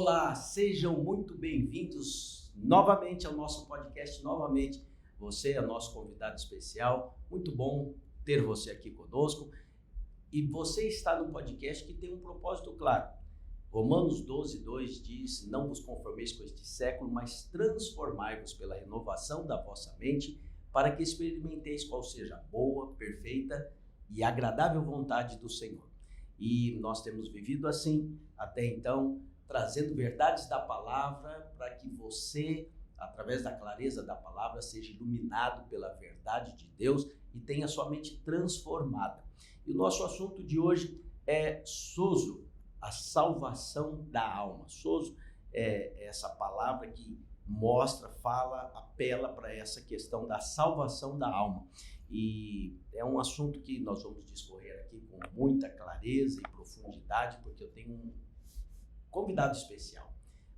Olá, sejam muito bem-vindos novamente ao nosso podcast. Novamente, você é nosso convidado especial. Muito bom ter você aqui conosco. E você está no podcast que tem um propósito claro. Romanos 12:2 diz: não vos conformeis com este século, mas transformai-vos pela renovação da vossa mente, para que experimenteis qual seja a boa, perfeita e agradável vontade do Senhor. E nós temos vivido assim até então, trazendo verdades da palavra para que você, através da clareza da palavra, seja iluminado pela verdade de Deus e tenha sua mente transformada. E o nosso assunto de hoje é sozo, a salvação da alma. Sozo é essa palavra que mostra, fala, apela para essa questão da salvação da alma. E é um assunto que nós vamos discorrer aqui com muita clareza e profundidade, porque eu tenho um convidado especial.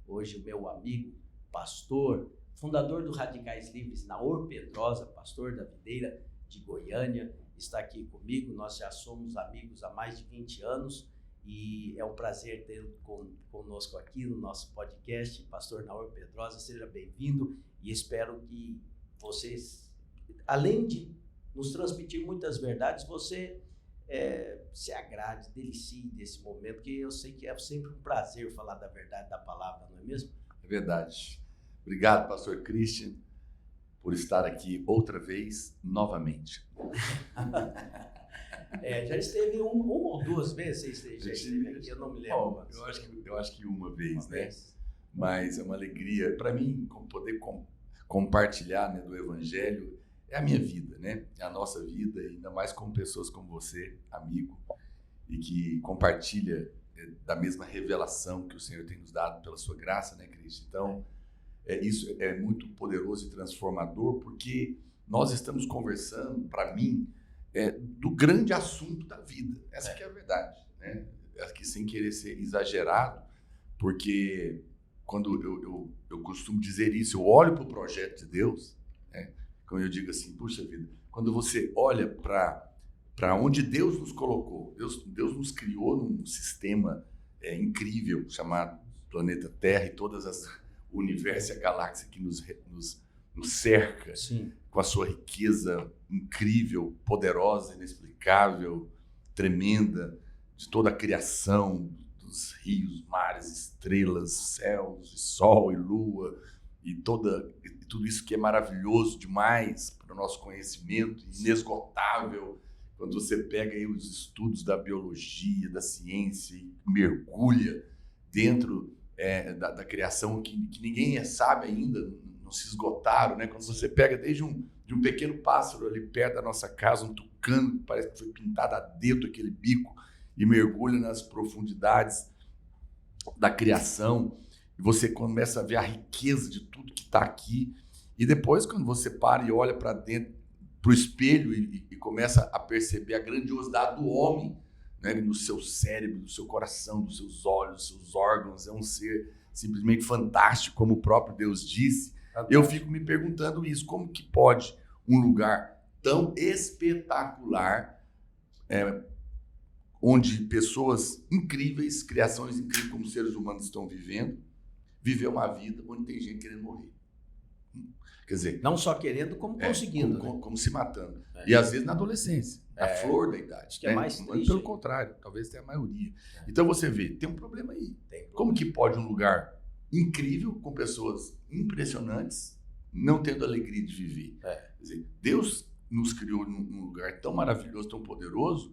Hoje o meu amigo, pastor, fundador do Radicais Livres, Naor Pedrosa, pastor da Videira de Goiânia, está aqui comigo. Nós já somos amigos há mais de 20 anos e é um prazer tê-lo conosco aqui no nosso podcast. Pastor Naor Pedrosa, seja bem-vindo e espero que vocês, além de nos transmitir muitas verdades, você se agrade, delicie desse momento, porque eu sei que é sempre um prazer falar da verdade da palavra, não é mesmo? É verdade. Obrigado, pastor Christian, por estar aqui outra vez, novamente. Já esteve uma ou duas vezes, você já esteve aqui, eu não me lembro. Eu acho que uma vez, né? Mas é uma alegria para mim poder compartilhar, né, do Evangelho. É a minha vida, né? É a nossa vida, ainda mais com pessoas como você, amigo, e que compartilha da mesma revelação que o Senhor tem nos dado pela sua graça, né, Cristo? Então, isso é muito poderoso e transformador, porque nós estamos conversando, para mim, do grande assunto da vida. Essa que é a verdade, né? Aqui sem querer ser exagerado, porque quando eu costumo dizer isso, eu olho para o projeto de Deus, né? Quando eu digo assim, puxa vida, quando você olha para onde Deus nos colocou, Deus nos criou num sistema incrível chamado planeta Terra e todas o universo e a galáxia que nos cerca. Sim. Com a sua riqueza incrível, poderosa, inexplicável, tremenda, de toda a criação, dos rios, mares, estrelas, céus, sol e lua, e tudo isso que é maravilhoso demais para o nosso conhecimento, inesgotável. Quando você pega aí os estudos da biologia, da ciência e mergulha dentro da criação que ninguém sabe ainda, não se esgotaram, né? Quando você pega desde de um pequeno pássaro ali perto da nossa casa, um tucano que parece que foi pintado a dedo aquele bico, e mergulha nas profundidades da criação, e você começa a ver a riqueza de tudo que está aqui. E depois, quando você para e olha para dentro, para o espelho e começa a perceber a grandiosidade do homem, né, no seu cérebro, no seu coração, nos seus olhos, nos seus órgãos, é um ser simplesmente fantástico, como o próprio Deus disse. Eu fico me perguntando isso, como que pode um lugar tão espetacular, onde pessoas incríveis, criações incríveis como seres humanos estão vivendo, viver uma vida onde tem gente querendo morrer. Quer dizer, não só querendo, como conseguindo. Como se matando. E às vezes na adolescência, na flor da idade. Que é mais triste. Pelo contrário, talvez tenha a maioria. Então você vê, tem um problema aí. Como que pode um lugar incrível, com pessoas impressionantes, não tendo alegria de viver? Quer dizer, Deus nos criou num lugar tão maravilhoso, tão poderoso,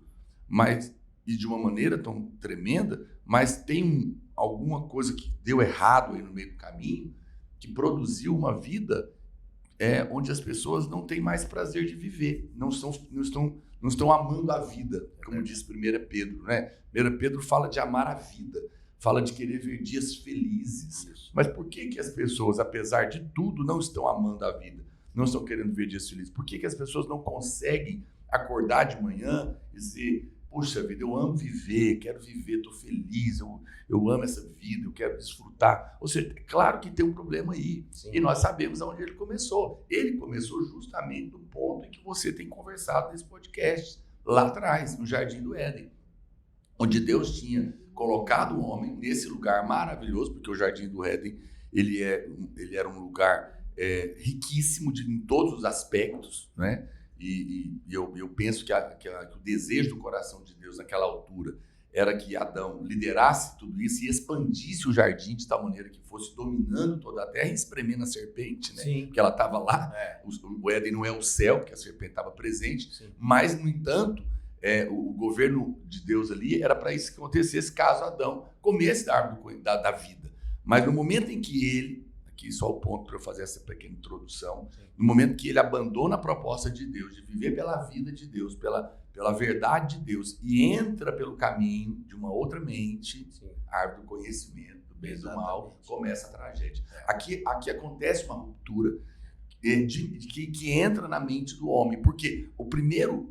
e de uma maneira tão tremenda, mas tem alguma coisa que deu errado aí no meio do caminho, que produziu uma vida onde as pessoas não têm mais prazer de viver, não estão amando a vida, como diz 1 Pedro, né? 1 Pedro fala de amar a vida, fala de querer ver dias felizes. Isso. Mas por que as pessoas, apesar de tudo, não estão amando a vida, não estão querendo ver dias felizes? Por que as pessoas não conseguem acordar de manhã e dizer, puxa vida, eu amo viver, quero viver, estou feliz, eu amo essa vida, eu quero desfrutar. Ou seja, é claro que tem um problema aí. Sim. E nós sabemos aonde ele começou. Ele começou justamente no ponto em que você tem conversado nesse podcast, lá atrás, no Jardim do Éden, onde Deus tinha colocado o homem nesse lugar maravilhoso, porque o Jardim do Éden, ele era um lugar riquíssimo em todos os aspectos, né? E eu penso que o desejo do coração de Deus naquela altura era que Adão liderasse tudo isso e expandisse o jardim de tal maneira que fosse dominando toda a terra e espremendo a serpente, né? Sim. Porque ela estava lá. O Éden não é o céu, porque a serpente estava presente. Sim. Mas, no entanto, o governo de Deus ali era para isso que acontecesse caso Adão comesse da árvore da vida. Mas no momento em que ele, aqui só o ponto para eu fazer essa pequena introdução, sim, no momento que ele abandona a proposta de Deus, de viver pela vida de Deus, pela verdade de Deus, e entra pelo caminho de uma outra mente, sim, a árvore do conhecimento, do bem e do mal, começa a tragédia. Aqui acontece uma ruptura que entra na mente do homem, porque o primeiro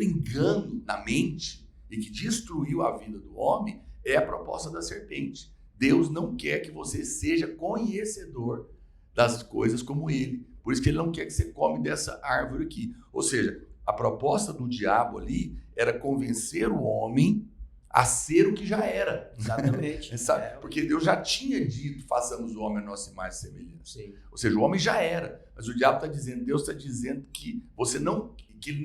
engano na mente e que destruiu a vida do homem é a proposta da serpente. Deus não quer que você seja conhecedor das coisas como ele. Por isso que ele não quer que você come dessa árvore aqui. Ou seja, a proposta do diabo ali era convencer o homem a ser o que já era. Exatamente. Porque Deus já tinha dito, façamos o homem a nossa imagem e semelhança. Sim. Ou seja, o homem já era. Mas o diabo está dizendo, Deus está dizendo que você não, que ele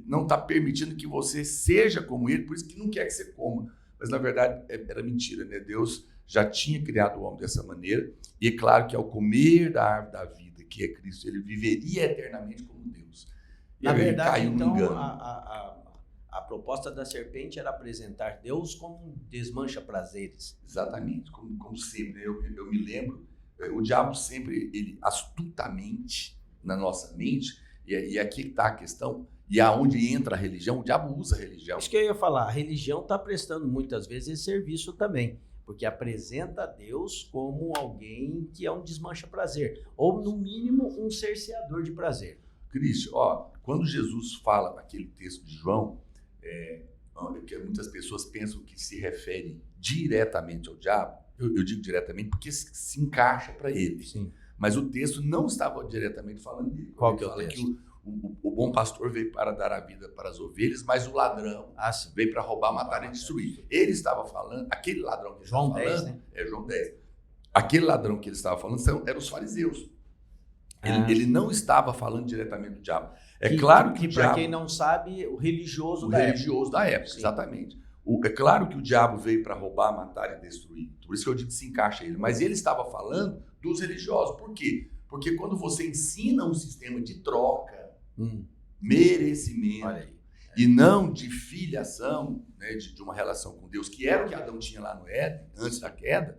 não está permitindo que você seja como ele, por isso que não quer que você coma. Mas na verdade era mentira, né? Deus já tinha criado o homem dessa maneira, e é claro que ao comer da árvore da vida, que é Cristo, ele viveria eternamente como Deus. Na verdade, então, a proposta da serpente era apresentar Deus como um desmancha-prazeres. Exatamente, como sempre. Eu me lembro, o diabo sempre, ele astutamente na nossa mente, e aqui está a questão, e aonde entra a religião, o diabo usa a religião. Isso que eu ia falar, a religião está prestando muitas vezes esse serviço também, porque apresenta Deus como alguém que é um desmancha-prazer, ou no mínimo um cerceador de prazer. Cristo, quando Jesus fala naquele texto de João, que muitas pessoas pensam que se refere diretamente ao diabo, eu digo diretamente porque se encaixa para ele. Sim. Mas o texto não estava diretamente falando dele. Qual que é o texto? Que o bom pastor veio para dar a vida para as ovelhas, mas o ladrão veio para roubar, matar e destruir. Ele estava falando, aquele ladrão que ele estava falando, 10, né? João 10. Aquele ladrão que ele estava falando eram os fariseus. Ele não estava falando diretamente do diabo. Claro que para quem não sabe, o religioso da época. Sim. Exatamente. É claro que o diabo veio para roubar, matar e destruir. Por isso que eu digo que se encaixa ele. Mas ele estava falando dos religiosos. Por quê? Porque quando você ensina um sistema de troca, merecimento, e não de filiação, né, de uma relação com Deus, que era o que Adão tinha lá no Éden, antes da queda,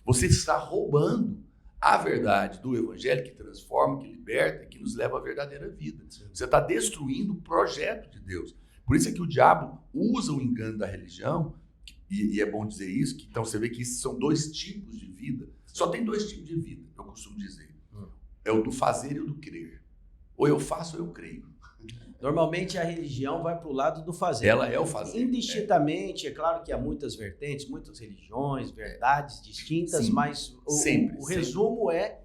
você está roubando a verdade do evangelho que transforma, que liberta, que nos leva à verdadeira vida. Você está destruindo o projeto de Deus. Por isso é que o diabo usa o engano da religião, e é bom dizer isso, que então você vê que são dois tipos de vida. Só tem dois tipos de vida, eu costumo dizer. É o do fazer e o do crer. Ou eu faço ou eu creio. Normalmente a religião vai para o lado do fazer. Ela é o fazer. Indistintamente, é claro que há muitas vertentes, muitas religiões, verdades distintas, sim, mas o resumo é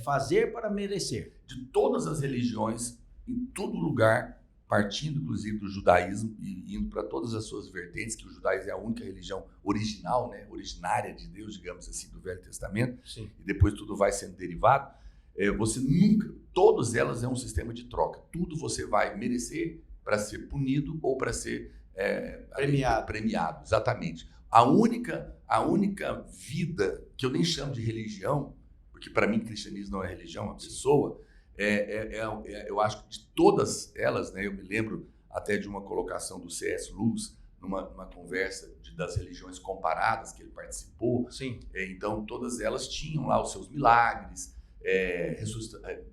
fazer para merecer. De todas as religiões, em todo lugar, partindo inclusive do judaísmo e indo para todas as suas vertentes, que o judaísmo é a única religião original, né, originária de Deus, digamos assim, do Velho Testamento, sim, e depois tudo vai sendo derivado. Você nunca, todas elas é um sistema de troca. Tudo você vai merecer para ser punido ou para ser premiado. Exatamente. A única vida que eu nem chamo de religião, porque para mim cristianismo não é religião, é uma pessoa, eu acho que de todas elas, né, eu me lembro até de uma colocação do C.S. Lewis, numa conversa das religiões comparadas que ele participou. Sim. Então todas elas tinham lá os seus milagres,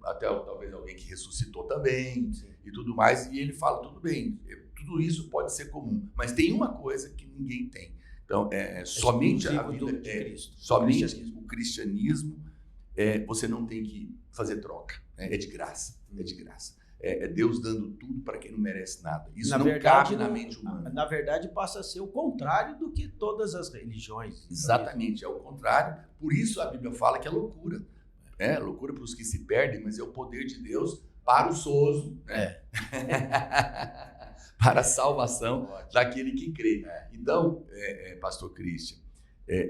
até talvez alguém que ressuscitou também, sim, e tudo mais, e ele fala, tudo bem, tudo isso pode ser comum, mas tem uma coisa que ninguém tem. Então, somente a vida, somente o cristianismo, você não tem que fazer troca, é de graça, é de graça. É Deus dando tudo para quem não merece nada. Isso não cabe na mente humana. Na verdade, passa a ser o contrário do que todas as religiões. Exatamente, é o contrário. Por isso a Bíblia fala que é loucura. Loucura para os que se perdem, mas é o poder de Deus para o sozo, né? para a salvação daquele que crê. Então, pastor Christian,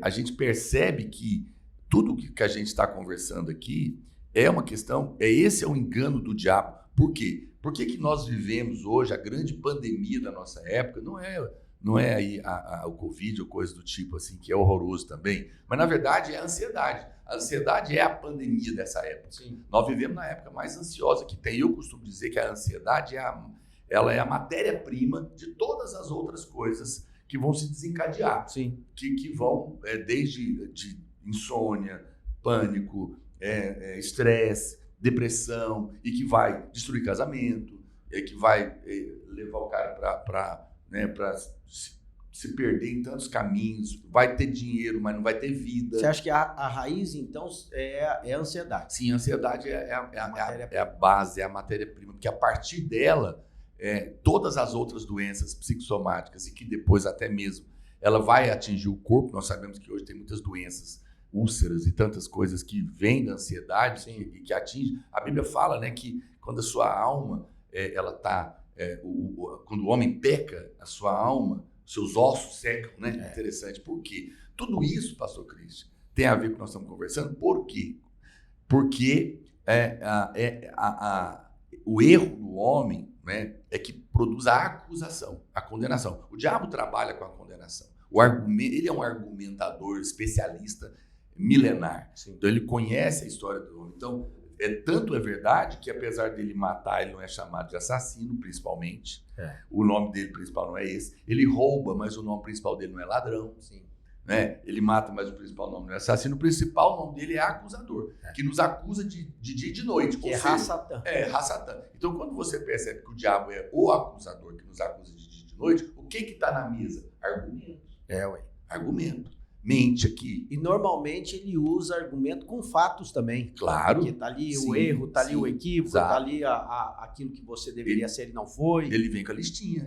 a gente percebe que tudo que a gente está conversando aqui é uma questão, esse é o engano do diabo. Por quê? Por que nós vivemos hoje a grande pandemia da nossa época? Não é aí o Covid ou coisa do tipo assim, que é horroroso também, mas na verdade é a ansiedade. A ansiedade é a pandemia dessa época. Sim. Nós vivemos na época mais ansiosa que tem. Eu costumo dizer que a ansiedade ela é a matéria-prima de todas as outras coisas que vão se desencadear. Sim. Que vão desde de insônia, pânico, estresse, depressão, e que vai destruir casamento, que vai levar o cara para se perder em tantos caminhos, vai ter dinheiro, mas não vai ter vida. Você acha que a raiz, então, é a ansiedade? Sim, a ansiedade é a base, é a matéria-prima, porque a partir dela, todas as outras doenças psicossomáticas, e que depois até mesmo ela vai atingir o corpo, nós sabemos que hoje tem muitas doenças, úlceras e tantas coisas que vêm da ansiedade e que atingem. A Bíblia fala, né, que quando a sua alma, ela está... quando o homem peca, a sua alma, seus ossos secam, né? Interessante. Por quê? Tudo isso, pastor Christian, tem a ver com o que nós estamos conversando. Por quê? Porque o erro do homem, né, é que produz a acusação, a condenação. O diabo trabalha com a condenação. Ele é um argumentador especialista milenar. Sim. Então ele conhece a história do homem. Então, tanto é verdade que, apesar dele matar, ele não é chamado de assassino, principalmente. O nome dele principal não é esse. Ele rouba, mas o nome principal dele não é ladrão. Sim. Né? Ele mata, mas o principal nome não é assassino. O principal nome dele é acusador, que nos acusa de dia e de noite. Que é Ra-Satã. Ra-Satã. Então, quando você percebe que o diabo é o acusador que nos acusa de dia e de noite, o que está na mesa? Argumento. Argumento. Mente aqui. E normalmente ele usa argumento com fatos também. Claro. Porque tá ali o erro, tá ali o equívoco, exato. Tá ali aquilo que você deveria ser e não foi. Ele vem com a listinha.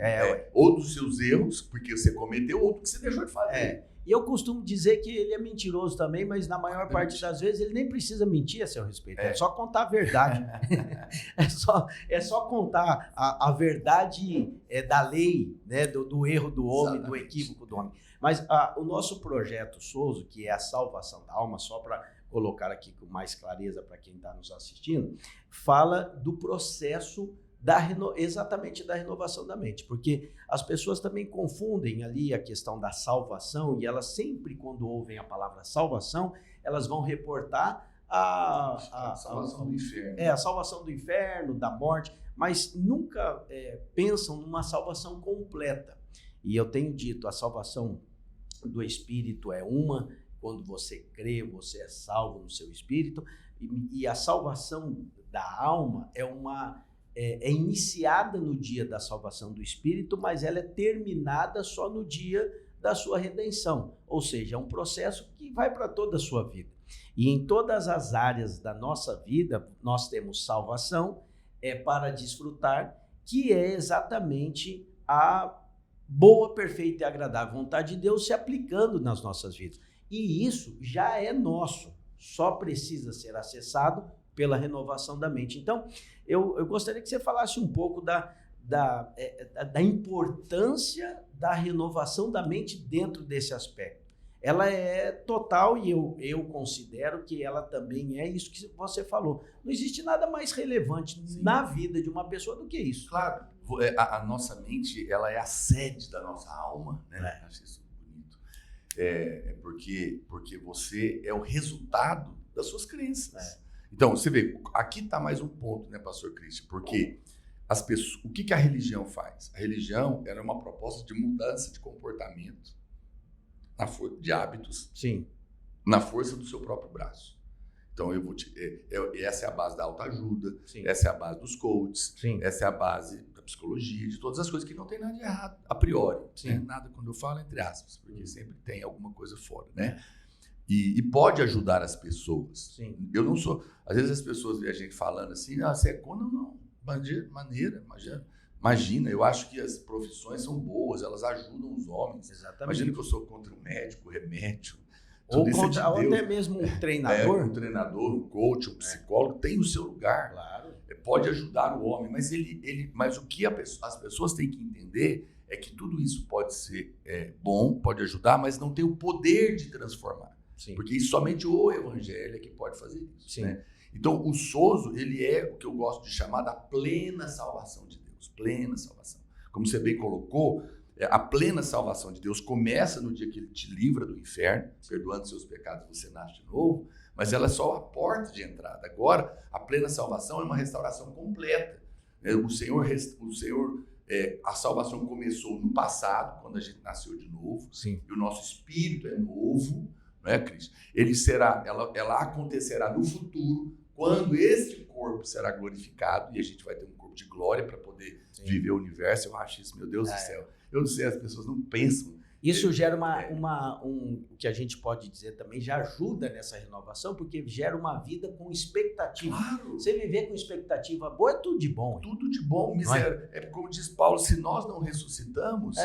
Ou dos seus erros, porque você cometeu, ou do que você deixou de fazer. E eu costumo dizer que ele é mentiroso também, mas na maior parte das vezes ele nem precisa mentir a seu respeito. É só contar a verdade. é só contar a verdade da lei, né, do erro do homem, exatamente, do equívoco do homem. Mas o nosso projeto Sozo, que é a salvação da alma, só para colocar aqui com mais clareza para quem está nos assistindo, fala do processo exatamente da renovação da mente, porque as pessoas também confundem ali a questão da salvação, e elas sempre, quando ouvem a palavra salvação, elas vão reportar a salvação do inferno. A salvação do inferno, da morte, mas nunca pensam numa salvação completa. E eu tenho dito, a salvação do espírito é uma, quando você crê, você é salvo no seu espírito, e a salvação da alma é iniciada no dia da salvação do espírito, mas ela é terminada só no dia da sua redenção. Ou seja, é um processo que vai para toda a sua vida. E em todas as áreas da nossa vida, nós temos salvação, para desfrutar, que é exatamente a boa, perfeita e agradável vontade de Deus se aplicando nas nossas vidas. E isso já é nosso, só precisa ser acessado pela renovação da mente. Então, eu gostaria que você falasse um pouco da importância da renovação da mente dentro desse aspecto. Ela é total e eu considero que ela também é isso que você falou. Não existe nada mais relevante na vida de uma pessoa do que isso. Claro, a nossa mente, ela é a sede da nossa alma, né? Acho isso bonito. Porque você é o resultado das suas crenças. Então, você vê, aqui está mais um ponto, né, pastor Christian? Porque as pessoas, o que a religião faz? A religião era uma proposta de mudança de comportamento, de hábitos, sim, na força do seu próprio braço. Então, essa é a base da autoajuda, sim, essa é a base dos coaches, sim, essa é a base da psicologia, de todas as coisas que não tem nada de errado, a priori. Né? Nada, quando eu falo, entre aspas, porque sempre tem alguma coisa fora, né? E pode ajudar as pessoas. Sim. Eu não sou... Às vezes as pessoas veem a gente falando assim, você é contra? Não. Imagina, eu acho que as profissões são boas, elas ajudam os homens. Exatamente. Imagina que eu sou contra o médico, o remédio. Ou até mesmo um treinador. Um treinador, um coach, um psicólogo tem o seu lugar. Claro. pode ajudar o homem, mas o que as pessoas têm que entender é que tudo isso pode ser bom, pode ajudar, mas não tem o poder de transformar. Sim. Porque somente o evangelho é que pode fazer isso. Sim. Né? Então, o sozo, ele é o que eu gosto de chamar da plena salvação de Deus. Plena salvação. Como você bem colocou, a plena salvação de Deus começa no dia que ele te livra do inferno, perdoando seus pecados, você nasce de novo, mas ela é só a porta de entrada. Agora, a plena salvação é uma restauração completa. A salvação começou no passado, quando a gente nasceu de novo. Sim. E o nosso espírito é novo, não é, Cris? Ela acontecerá no futuro, quando este corpo será glorificado e a gente vai ter um corpo de glória para poder viver o universo. Eu acho isso, meu Deus do céu. Eu não sei, as pessoas não pensam. Isso gera o que a gente pode dizer também, já ajuda nessa renovação, porque gera uma vida com expectativa. Claro. Você viver com expectativa boa é tudo de bom. Tudo de bom, miséria. É como diz Paulo, se nós não ressuscitamos,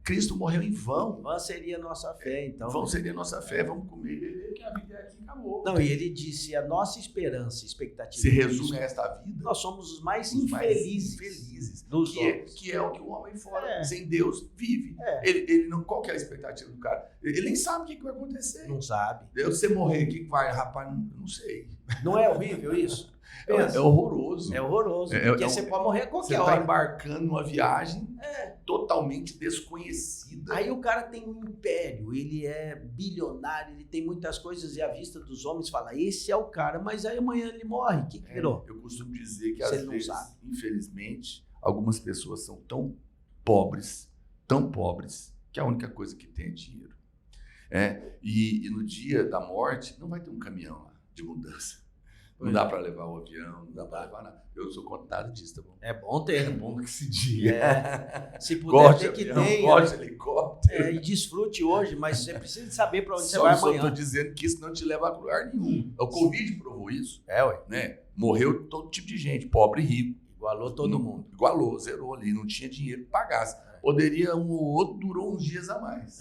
Cristo morreu em vão. Vã seria a nossa fé, então. Vão seria a nossa fé, vamos comer e beber, que a vida é aqui, acabou. Não, e ele disse, a nossa esperança, expectativa... Se resume a esta vida. Nós somos os mais infelizes dos homens. Que é o que o homem fora, sem Deus, vive. Ele não, qual que é a expectativa do cara? Ele nem sabe o que vai acontecer. Não sabe. Você morrer, o que vai? Rapaz, não sei. Não é horrível isso? É horroroso. É horroroso, porque você pode morrer a qualquer hora. Você está embarcando numa viagem totalmente desconhecida. Aí o cara tem um império, ele é bilionário, ele tem muitas coisas e à vista dos homens fala, esse é o cara, mas aí amanhã ele morre. O que virou? Eu costumo dizer que às vezes, infelizmente, algumas pessoas são tão pobres, que a única coisa que tem é dinheiro. E no dia da morte não vai ter um caminhão lá de mudança. Não dá para levar o avião, não dá para levar nada. Eu sou contado disso, tá bom? É bom ter. É bom que se diga. Se puder ter que tenha. Goste de helicóptero. E desfrute hoje, mas você precisa saber para onde você vai amanhã. Só estou dizendo que isso não te leva a lugar nenhum. O Covid provou isso. Ué. Né? Morreu todo tipo de gente, pobre e rico. Igualou todo mundo. Igualou, zerou ali, não tinha dinheiro que pagasse. Poderia um ou outro, durou uns dias a mais.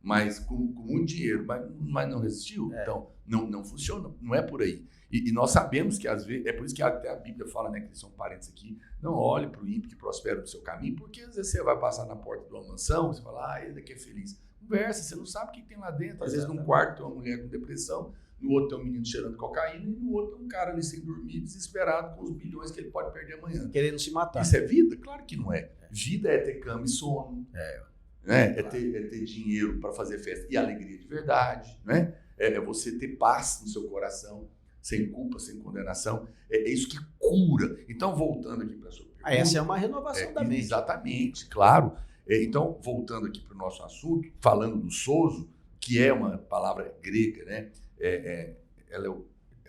Mas com muito dinheiro, mas não resistiu. Então, não funciona, não é por aí. E nós sabemos que às vezes, é por isso que até a Bíblia fala, né, que eles são parentes aqui, não olhe para o ímpio que prospera no seu caminho, porque às vezes você vai passar na porta de uma mansão, você fala, ele daqui é feliz. Conversa, você não sabe o que tem lá dentro. Às vezes num quarto tem uma mulher com depressão, no outro tem um menino cheirando cocaína, e no outro tem um cara ali sem dormir, desesperado com os bilhões que ele pode perder amanhã. Querendo se matar. Isso é vida? Claro que não é. Vida é ter cama e sono. É ter dinheiro para fazer festa e alegria de verdade. Né? É você ter paz no seu coração, sem culpa, sem condenação. É isso que cura. Então, voltando aqui para a sua pergunta... Essa é uma renovação da mente. Exatamente, claro. Então, voltando aqui para o nosso assunto, falando do sozo, que é uma palavra grega, né? Ela é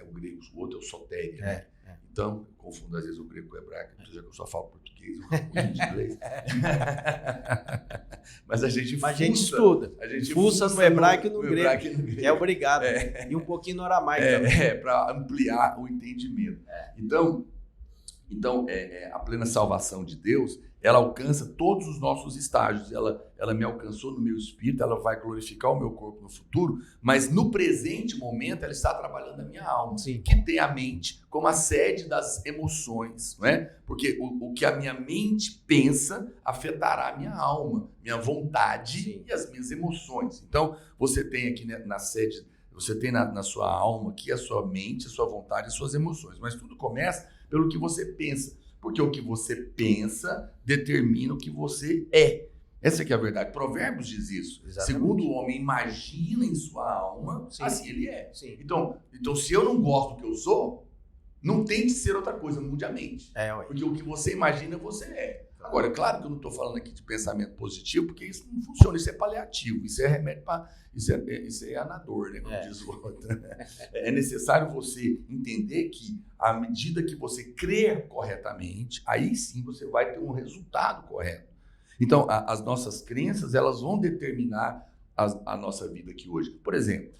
o grego, o outro é o sotéria. Né? Então, eu confundo às vezes o grego com o hebraico, já que eu só falo português, eu confundo inglês. Mas a gente estuda. A gente fuça no hebraico e no grego. É obrigado. E um pouquinho no aramaico também. Para ampliar o entendimento. Então, a plena salvação de Deus, ela alcança todos os nossos estágios. Ela me alcançou no meu espírito, ela vai glorificar o meu corpo no futuro, mas no presente momento ela está trabalhando a minha alma, que tem a mente como a sede das emoções, não é? Porque o que a minha mente pensa afetará a minha alma, minha vontade e as minhas emoções. Então, você tem aqui na sede, você tem na sua alma aqui a sua mente, a sua vontade e as suas emoções, mas tudo começa pelo que você pensa. Porque o que você pensa determina o que você é. Essa que é a verdade. Provérbios diz isso. Exatamente. Segundo o homem imagina em sua alma, assim ele é. Então, se eu não gosto do que eu sou, não tem de ser outra coisa, mude a mente. Porque o que você imagina, você é. Agora, é claro que eu não estou falando aqui de pensamento positivo, porque isso não funciona, isso é paliativo, isso é remédio para... Isso é anador, né? Como diz o outro. É necessário você entender que, à medida que você crer corretamente, aí sim você vai ter um resultado correto. Então, as nossas crenças, elas vão determinar a nossa vida aqui hoje. Por exemplo,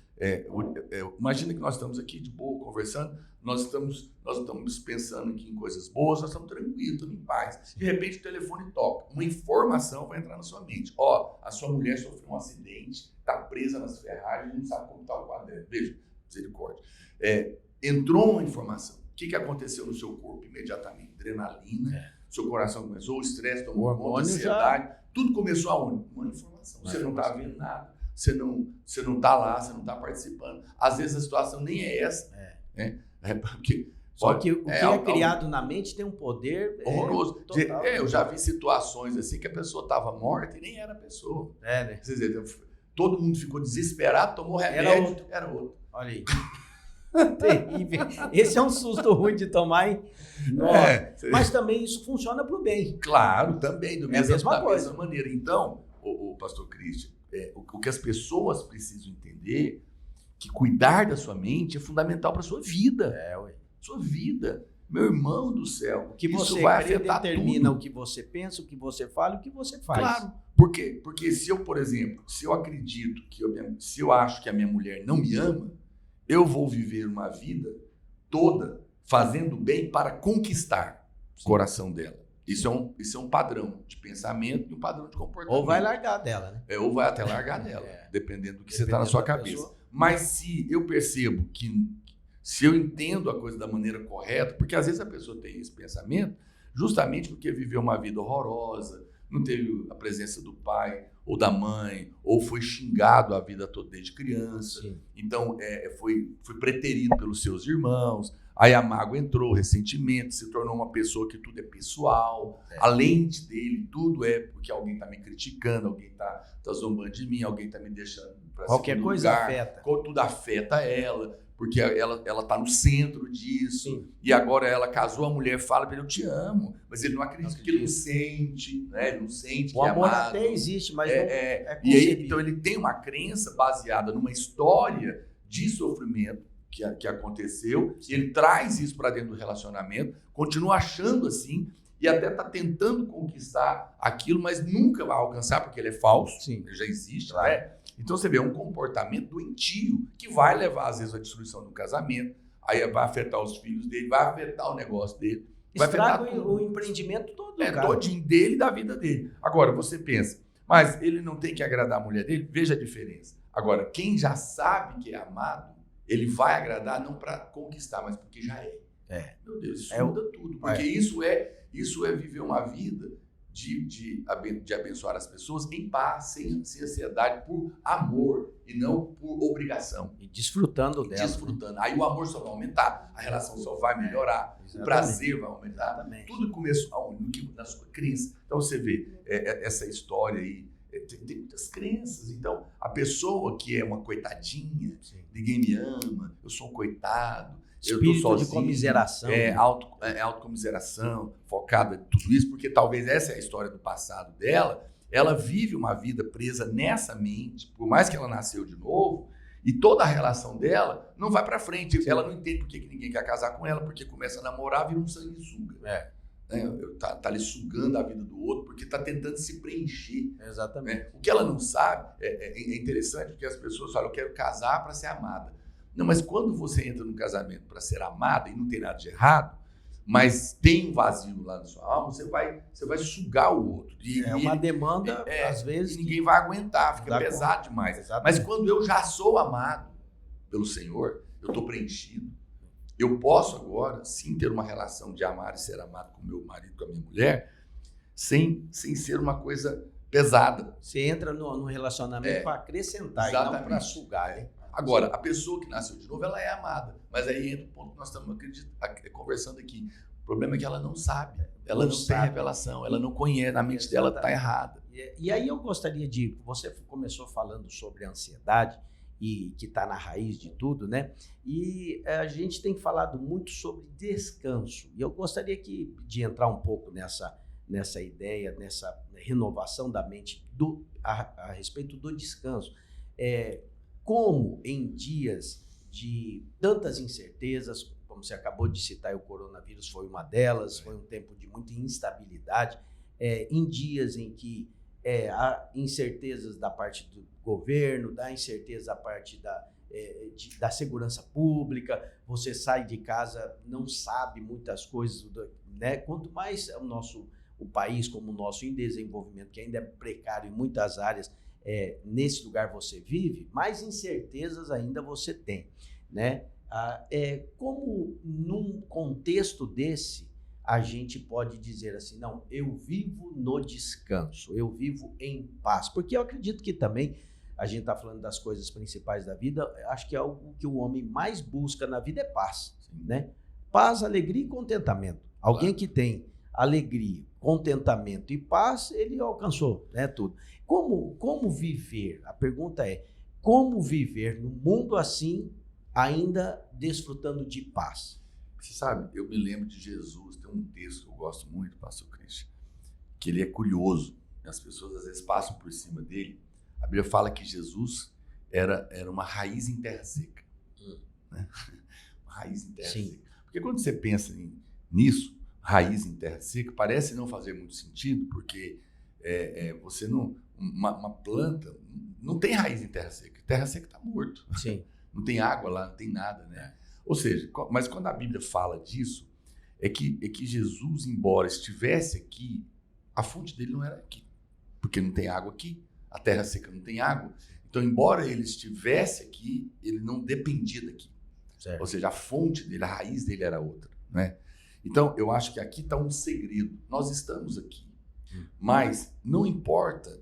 imagina que nós estamos aqui de boa, conversando, nós estamos pensando aqui em coisas boas, nós estamos tranquilos, estamos em paz. De repente o telefone toca, uma informação vai entrar na sua mente. A sua mulher sofreu um acidente, está presa nas ferragens, não sabe como está o quadro dela. Veja, misericórdia. Entrou uma informação. que aconteceu no seu corpo imediatamente? Adrenalina, seu coração começou, o estresse tomou conta, a ansiedade, tudo começou aonde? Uma informação. Você não está vendo nada, você não está lá, você não está participando. Às vezes a situação nem é essa. Porque só que o que é criado na mente tem um poder horroroso. Total. Eu já vi situações assim que a pessoa estava morta e nem era a pessoa. Né? Quer dizer, todo mundo ficou desesperado, tomou remédio, era outro. Olha aí. Terrível. Esse é um susto ruim de tomar, hein? Mas também isso funciona para o bem. Claro, também, da mesma coisa. maneira. Então, o pastor Christian, o que as pessoas precisam entender que cuidar da sua mente é fundamental para a sua vida. Sua vida. Meu irmão do céu. O que isso você vai crê afetar determina tudo. o que você pensa, o que você fala, o que você faz. Claro. Por quê? Porque se eu, por exemplo, se eu acredito se eu acho que a minha mulher não me ama, eu vou viver uma vida toda fazendo bem para conquistar o coração dela. Isso é um padrão de pensamento e um padrão de comportamento. Ou vai largar dela, né? Ou vai até largar dela, dependendo do que você está na sua cabeça. Pessoa. Mas se eu percebo se eu entendo a coisa da maneira correta, porque às vezes a pessoa tem esse pensamento justamente porque viveu uma vida horrorosa, não teve a presença do pai ou da mãe, ou foi xingado a vida toda desde criança. Sim. Então, foi preterido pelos seus irmãos, aí a mágoa entrou, ressentimento, se tornou uma pessoa que tudo é pessoal, a lente dele, tudo é porque alguém está me criticando, alguém está zombando de mim, alguém está me deixando para qualquer coisa lugar, afeta. tudo afeta ela, porque ela está no centro disso. Sim. E agora ela casou, a mulher fala para ele, eu te amo, mas ele não acredita, porque ele não sente, né? Ele não sente o que é amor amado. até existe, mas não é E aí, então ele tem uma crença baseada numa história de sofrimento que aconteceu, e ele traz isso para dentro do relacionamento, continua achando assim, e até está tentando conquistar aquilo, mas nunca vai alcançar, porque ele é falso. Sim. Ele já existe, Claro. né? Então você vê um comportamento doentio que vai levar, às vezes, à destruição do casamento, aí vai afetar os filhos dele, vai afetar o negócio dele. Vai estraga afetar o empreendimento todo, cara. todinho dele e da vida dele. Agora, você pensa, mas ele não tem que agradar a mulher dele? Veja a diferença. Agora, quem já sabe que é amado, ele vai agradar não para conquistar, mas porque já é. Meu Deus, isso muda tudo. Porque isso é viver uma vida de abençoar as pessoas em paz, sem ansiedade, por amor e não por obrigação. E desfrutando dela. Desfrutando. Aí o amor só vai aumentar, a relação só vai melhorar, o prazer vai aumentar. Exatamente. Tudo começa na sua crença. Então você vê essa história aí, tem muitas crenças. Então a pessoa que é uma coitadinha, ninguém me ama, eu sou um coitado, espírito eu tô sozinho, de comiseração. Autocomiseração, focada em tudo isso, porque talvez essa é a história do passado dela. Ela vive uma vida presa nessa mente, por mais que ela nasceu de novo, e toda a relação dela não vai para frente. Ela não entende por que ninguém quer casar com ela, porque começa a namorar, vira um sanguessuga. Tá ali sugando a vida do outro, porque tá tentando se preencher. Exatamente. O que ela não sabe é interessante, porque as pessoas falam, eu quero casar para ser amada. Não, mas quando você entra no casamento para ser amada, e não tem nada de errado, mas tem um vazio lá na sua alma, você vai sugar o outro. Uma demanda, às vezes. E ninguém vai aguentar, fica pesado demais. Exatamente. Mas quando eu já sou amado pelo Senhor, eu estou preenchido. Eu posso agora, sim, ter uma relação de amar e ser amado com meu marido, com a minha mulher, sem ser uma coisa pesada. Você entra no relacionamento para acrescentar, exatamente, e não para sugar. Agora, a pessoa que nasceu de novo, ela é amada. Mas aí entra o ponto que nós estamos conversando aqui. O problema é que ela não sabe. Ela não tem revelação, ela não conhece, a mente dela está errada. E aí eu gostaria você começou falando sobre a ansiedade, e que está na raiz de tudo, né? E a gente tem falado muito sobre descanso. E eu gostaria de entrar um pouco nessa ideia, nessa renovação da mente a respeito do descanso. Como em dias de tantas incertezas, como você acabou de citar, o coronavírus foi uma delas, foi um tempo de muita instabilidade, em dias em que há incertezas da parte do governo, há incerteza da parte da segurança pública, você sai de casa, não sabe muitas coisas, né? Quanto mais o país como o nosso em desenvolvimento, que ainda é precário em muitas áreas, nesse lugar você vive, mais incertezas ainda você tem, né? Como num contexto desse, a gente pode dizer assim, não, eu vivo no descanso, eu vivo em paz. Porque eu acredito que também, a gente está falando das coisas principais da vida, acho que algo que o homem mais busca na vida é paz, né? Paz, alegria e contentamento. Alguém que tem alegria, contentamento e paz, ele alcançou, né, tudo. Como viver? A pergunta é, como viver num mundo assim, ainda desfrutando de paz? Você sabe, eu me lembro de Jesus, tem um texto que eu gosto muito, pastor Cristian, que ele é curioso, as pessoas às vezes passam por cima dele. A Bíblia fala que Jesus era uma raiz em terra seca. Né? Uma raiz em terra seca. Porque quando você pensa nisso, raiz em terra seca, parece não fazer muito sentido, porque você não... Uma planta não tem raiz em terra seca. Terra seca está morto. Sim. Não tem água lá, não tem nada, né? Ou seja, mas quando a Bíblia fala disso, é que Jesus, embora estivesse aqui, a fonte dele não era aqui. Porque não tem água aqui, a terra seca não tem água. Então, embora ele estivesse aqui, ele não dependia daqui. Certo. Ou seja, a fonte dele, a raiz dele era outra, né? Então, eu acho que aqui está um segredo. Nós estamos aqui, mas não importa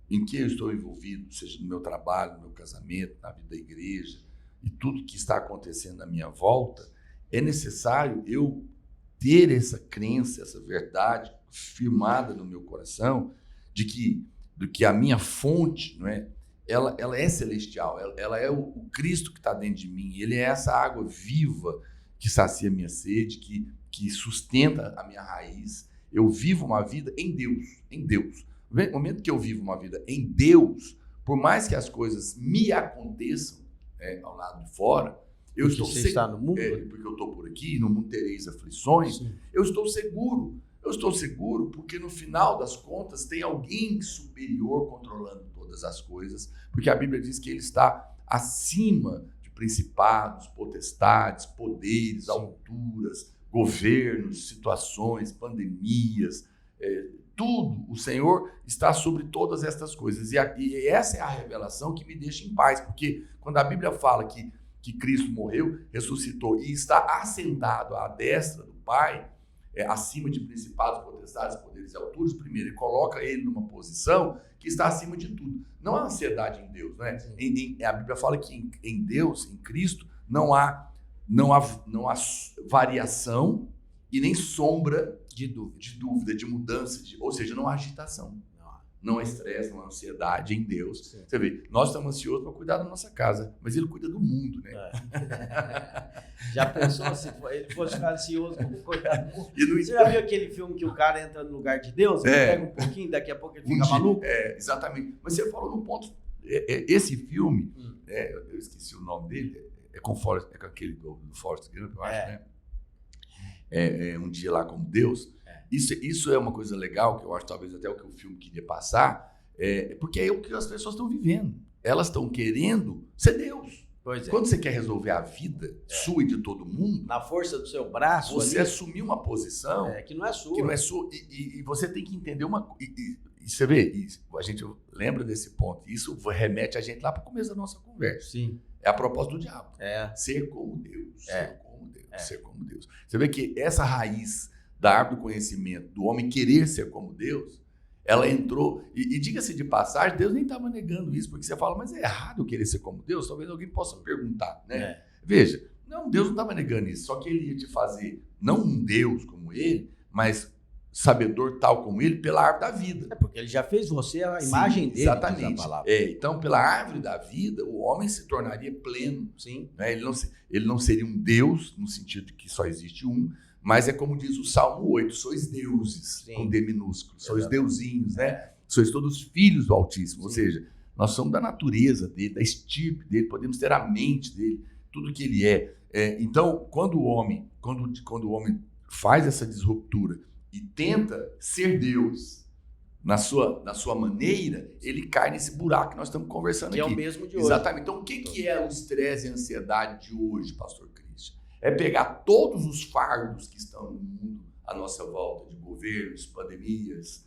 em que eu estou envolvido, seja no meu trabalho, no meu casamento, na vida da igreja, e tudo que está acontecendo à minha volta, é necessário eu ter essa crença, essa verdade firmada no meu coração, de que a minha fonte, não é? Ela é celestial, ela é o Cristo que está dentro de mim, ele é essa água viva que sacia a minha sede, que sustenta a minha raiz. Eu vivo uma vida em Deus. No momento que eu vivo uma vida em Deus, por mais que as coisas me aconteçam ao lado de fora, eu estou seguro. Está no mundo? Porque eu estou por aqui, no mundo tereis aflições. Sim. Eu estou seguro porque no final das contas tem alguém superior controlando todas as coisas, porque a Bíblia diz que ele está acima de principados, potestades, poderes, alturas, governos, situações, pandemias, tudo. O Senhor está sobre todas estas coisas. E essa é a revelação que me deixa em paz, porque quando a Bíblia fala que Cristo morreu, ressuscitou e está assentado à destra do Pai, acima de principados, potestades, poderes e alturas, primeiro, ele coloca ele numa posição que está acima de tudo. Não há ansiedade em Deus, né? A Bíblia fala que em Deus, em Cristo, não há variação e nem sombra de dúvida, de mudança, ou seja, não há agitação. Não há estresse, não há ansiedade em Deus. Sim. Você vê, nós estamos ansiosos para cuidar da nossa casa, mas ele cuida do mundo, né? Já pensou se ele fosse ficar ansioso para cuidar do mundo? Você já viu aquele filme que o cara entra no lugar de Deus? Ele pega um pouquinho, daqui a pouco ele fica maluco? Exatamente. Mas você falou no ponto... esse filme, eu esqueci o nome dele, com aquele do Forrest Gump, eu acho, né? Um dia lá como Deus. Isso é uma coisa legal, que eu acho talvez até o que o filme queria passar, porque é o que as pessoas estão vivendo. Elas estão querendo ser Deus. Pois é. Quando você quer resolver a vida sua e de todo mundo, na força do seu braço, você assumir uma posição que não é sua. Que não é sua, e você tem que entender uma coisa. E você vê, a gente lembra desse ponto. Isso remete a gente lá para o começo da nossa conversa. Sim. É a proposta do diabo. Ser como Deus. Ser como Deus. Ser como Deus. Você vê que essa raiz da árvore do conhecimento, do homem querer ser como Deus, ela entrou, e diga-se de passagem, Deus nem estava negando isso, porque você fala, mas é errado eu querer ser como Deus? Talvez alguém possa perguntar, né? Veja, não, Deus não estava negando isso, só que ele ia te fazer, não um Deus como ele, mas sabedor tal como ele, pela árvore da vida. Porque ele já fez você a imagem dele. Exatamente. Então, pela árvore da vida, o homem se tornaria pleno. Sim. Né? Ele não seria um Deus, no sentido de que só existe um, mas é como diz o Salmo 8, sois deuses, com D minúsculo, sois deusinhos, né? Sois todos filhos do Altíssimo, ou seja, nós somos da natureza dele, da estirpe dele, podemos ter a mente dele, tudo que ele é. Então, quando o homem faz essa disruptura e tenta ser Deus na sua maneira, ele cai nesse buraco que nós estamos conversando aqui. Que é o mesmo de hoje. Exatamente. Então, o que é o estresse e a ansiedade de hoje, pastor Cristian? É pegar todos os fardos que estão no mundo à nossa volta, de governos, pandemias,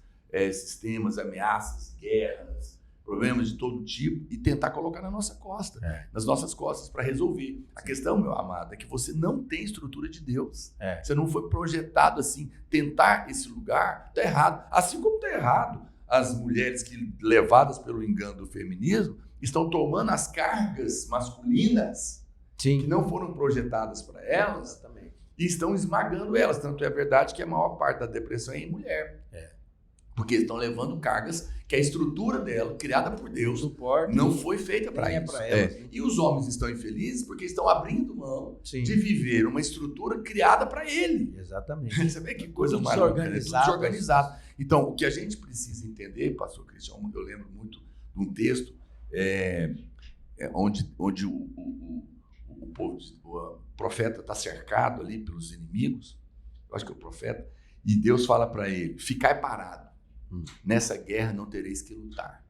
sistemas, ameaças, guerras, problemas de todo tipo e tentar colocar na nossa costa, nas nossas costas para resolver. A questão, meu amado, é que você não tem estrutura de Deus. Você não foi projetado assim. Tentar esse lugar está errado. Assim como está errado as mulheres que, levadas pelo engano do feminismo, estão tomando as cargas masculinas que não foram projetadas para elas e estão esmagando elas. Tanto é verdade que a maior parte da depressão é em mulher. Porque estão levando cargas que a estrutura dela, criada por Deus, não foi feita para isso. Pra elas, E os homens estão infelizes porque estão abrindo mão de viver uma estrutura criada para ele. Exatamente. Você vê que coisa maravilhosa. Tudo desorganizado. Então, o que a gente precisa entender, pastor Cristiano, eu lembro muito de um texto onde o povo, o profeta está cercado ali pelos inimigos, eu acho que é o profeta, e Deus fala para ele: ficai parado. Nessa guerra não tereis que lutar.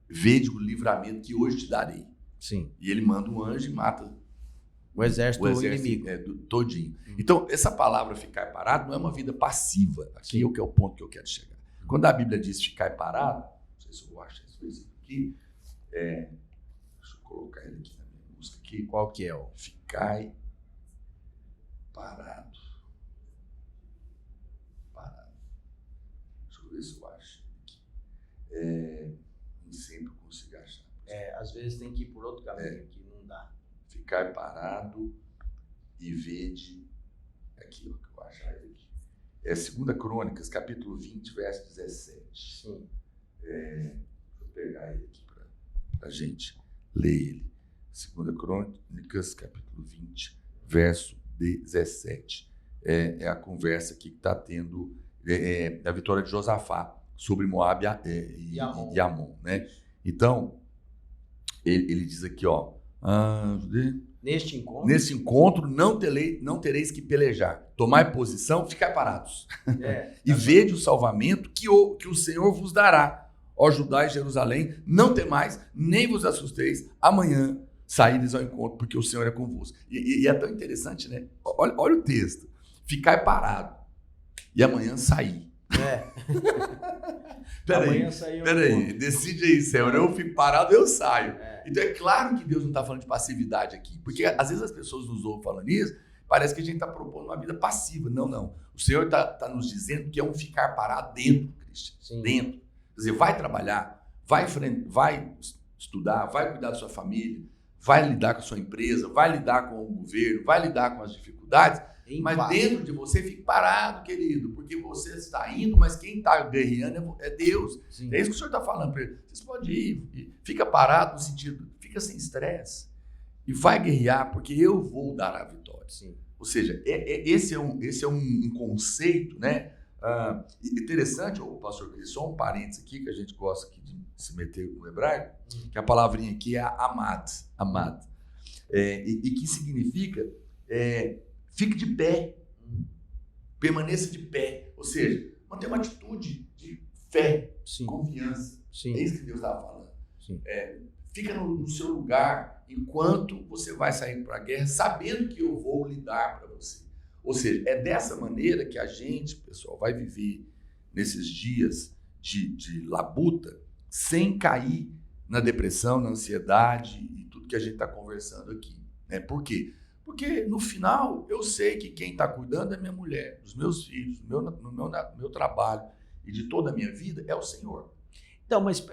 Vede o livramento que hoje te darei. E ele manda um anjo e mata o exército inimigo. Todinho. Então, essa palavra ficar parado não é uma vida passiva. Aqui é o ponto que eu quero chegar. Quando a Bíblia diz ficar parado, não sei se eu vou achar isso aqui, deixa eu colocar ele aqui na minha música. Aqui. Qual que é o? Ficai parado. Isso eu acho que nem sempre eu consigo achar. Às vezes tem que ir por outro caminho que não dá. Ficar parado e vede aqui, ó, que eu vou achar ele aqui. 2 Crônicas, capítulo 20, verso 17. Deixa eu pegar ele aqui para a gente ler ele. 2 Crônicas, capítulo 20, verso 17. É a conversa aqui que está tendo a vitória de Josafá sobre Moabe e Amon, né? Então, ele diz aqui, ó, neste encontro não tereis que pelejar, tomai posição, ficai parados, e vede o salvamento que o Senhor vos dará, ó Judá e Jerusalém, não temais, nem vos assusteis, amanhã saídes ao encontro, porque o Senhor é convosco. E é tão interessante, né? Olha o texto, ficai parado, e amanhã sair. Peraí, decide aí, Senhor, eu fico parado, eu saio. Então é claro que Deus não está falando de passividade aqui, porque às vezes as pessoas nos ouvem falando isso, parece que a gente está propondo uma vida passiva. Não. O Senhor está nos dizendo que é um ficar parado dentro, Cristian. Dentro. Quer dizer, vai trabalhar, vai estudar, vai cuidar da sua família, vai lidar com a sua empresa, vai lidar com o governo, vai lidar com as dificuldades, mas dentro de você fique parado, querido, porque você está indo, mas quem está guerreando é Deus. É isso que o Senhor está falando para ele. Vocês podem ir, fica parado no sentido, fica sem estresse e vai guerrear, porque eu vou dar a vitória. Ou seja, esse é um conceito, né? Interessante, pastor Cris, só um parênteses aqui, que a gente gosta aqui de se meter no hebraico, que a palavrinha aqui é amad, e que significa fique de pé, permaneça de pé, ou seja, mantenha uma atitude de fé, confiança. É isso que Deus estava falando. Fica no seu lugar enquanto você vai sair para a guerra, sabendo que eu vou lidar para você. Ou seja, é dessa maneira que a gente, pessoal, vai viver nesses dias de labuta sem cair na depressão, na ansiedade e tudo que a gente está conversando aqui. Por quê? Porque no final eu sei que quem está cuidando da minha mulher, dos meus filhos, do meu trabalho e de toda a minha vida é o Senhor. Então, mas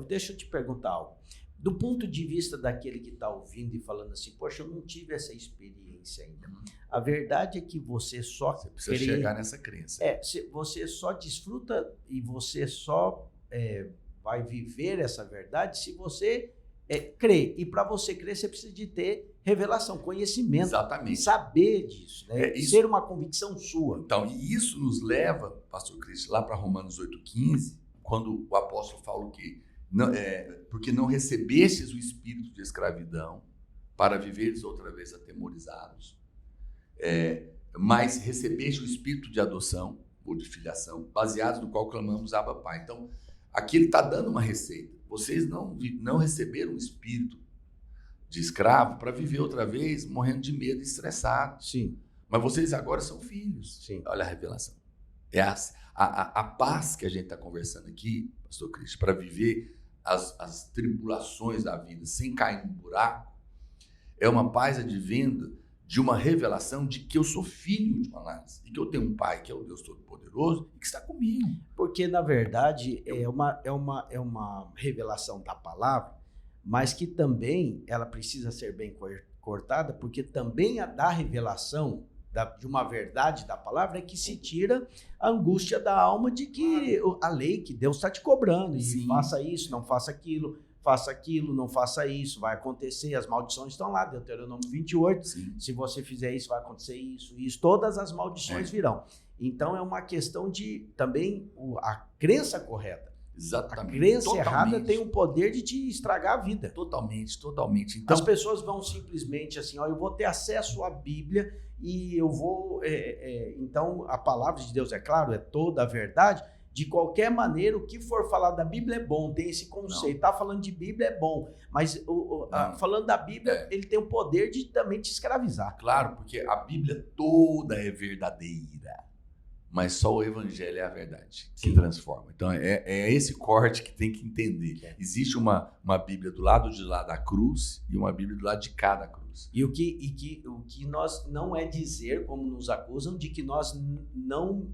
deixa eu te perguntar algo. Do ponto de vista daquele que está ouvindo e falando assim, poxa, eu não tive essa experiência ainda. A verdade é que você precisa chegar nessa crença. Você só desfruta e você só vai viver essa verdade se você crer. E para você crer, você precisa de ter revelação, conhecimento. Exatamente. Saber disso, né? Ser uma convicção sua. Então, e isso nos leva, pastor Cristo, lá para Romanos 8,15, quando o apóstolo fala que porque não recebestes o espírito de escravidão para viveres outra vez atemorizados, mas recebeste o espírito de adoção ou de filiação, baseados no qual clamamos Abba Pai. Então, aqui ele está dando uma receita. Vocês não receberam o espírito de escravo para viver outra vez morrendo de medo e estressado. Sim. Mas vocês agora são filhos. Sim. Olha a revelação. A paz que a gente está conversando aqui, pastor Cristo, para viver as tribulações da vida sem cair no buraco, é uma paz advinda de uma revelação de que eu sou filho de uma análise, e que eu tenho um pai que é o Deus Todo-Poderoso e que está comigo. Porque, na verdade, é uma revelação da palavra, mas que também ela precisa ser bem cortada, porque também a da revelação de uma verdade da palavra é que se tira a angústia da alma de que a lei que Deus está te cobrando, e Sim. faça isso, não faça aquilo, não faça isso, vai acontecer, as maldições estão lá, Deuteronômio 28, Sim. se você fizer isso, vai acontecer isso, todas as maldições virão. Então é uma questão de também a crença correta. Exatamente. A crença errada tem o poder de te estragar a vida. Totalmente. Então, as pessoas vão simplesmente assim, eu vou ter acesso à Bíblia e eu vou... então, a palavra de Deus, é claro, é toda a verdade. De qualquer maneira, o que for falar da Bíblia é bom, tem esse conceito. Tá falando de Bíblia é bom, mas falando da Bíblia, ele tem o poder de também te escravizar. Claro, porque a Bíblia toda é verdadeira, mas só o Evangelho é a verdade que transforma. Então, é esse corte que tem que entender. Existe uma Bíblia do lado de lá da cruz e uma Bíblia do lado de cá da cruz. E o que nós não é dizer, como nos acusam, de que nós não...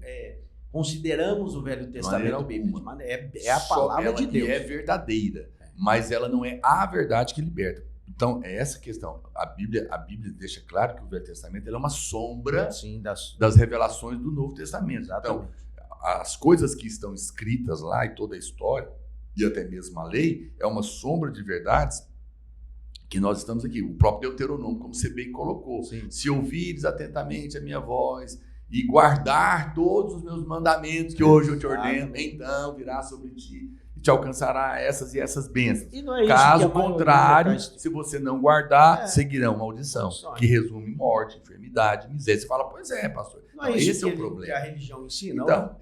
consideramos o Velho Testamento bíblico. É a palavra de Deus. É verdadeira, mas ela não é a verdade que liberta. Então, é essa questão. A Bíblia deixa claro que o Velho Testamento é uma sombra das revelações do Novo Testamento. Exatamente. Então, as coisas que estão escritas lá e toda a história, e até mesmo a lei, é uma sombra de verdades que nós estamos aqui. O próprio Deuteronômio, como você bem colocou. Sim. Se ouvires atentamente a minha voz e guardar todos os meus mandamentos que hoje eu te ordeno, então virá sobre ti e te alcançará essas e essas bênçãos. E não é isso. Caso contrário, se você não guardar, seguirão maldição, que resume morte, enfermidade, miséria. Você fala, pois é, pastor. Não é isso esse é o problema. Que a religião ensina. Então,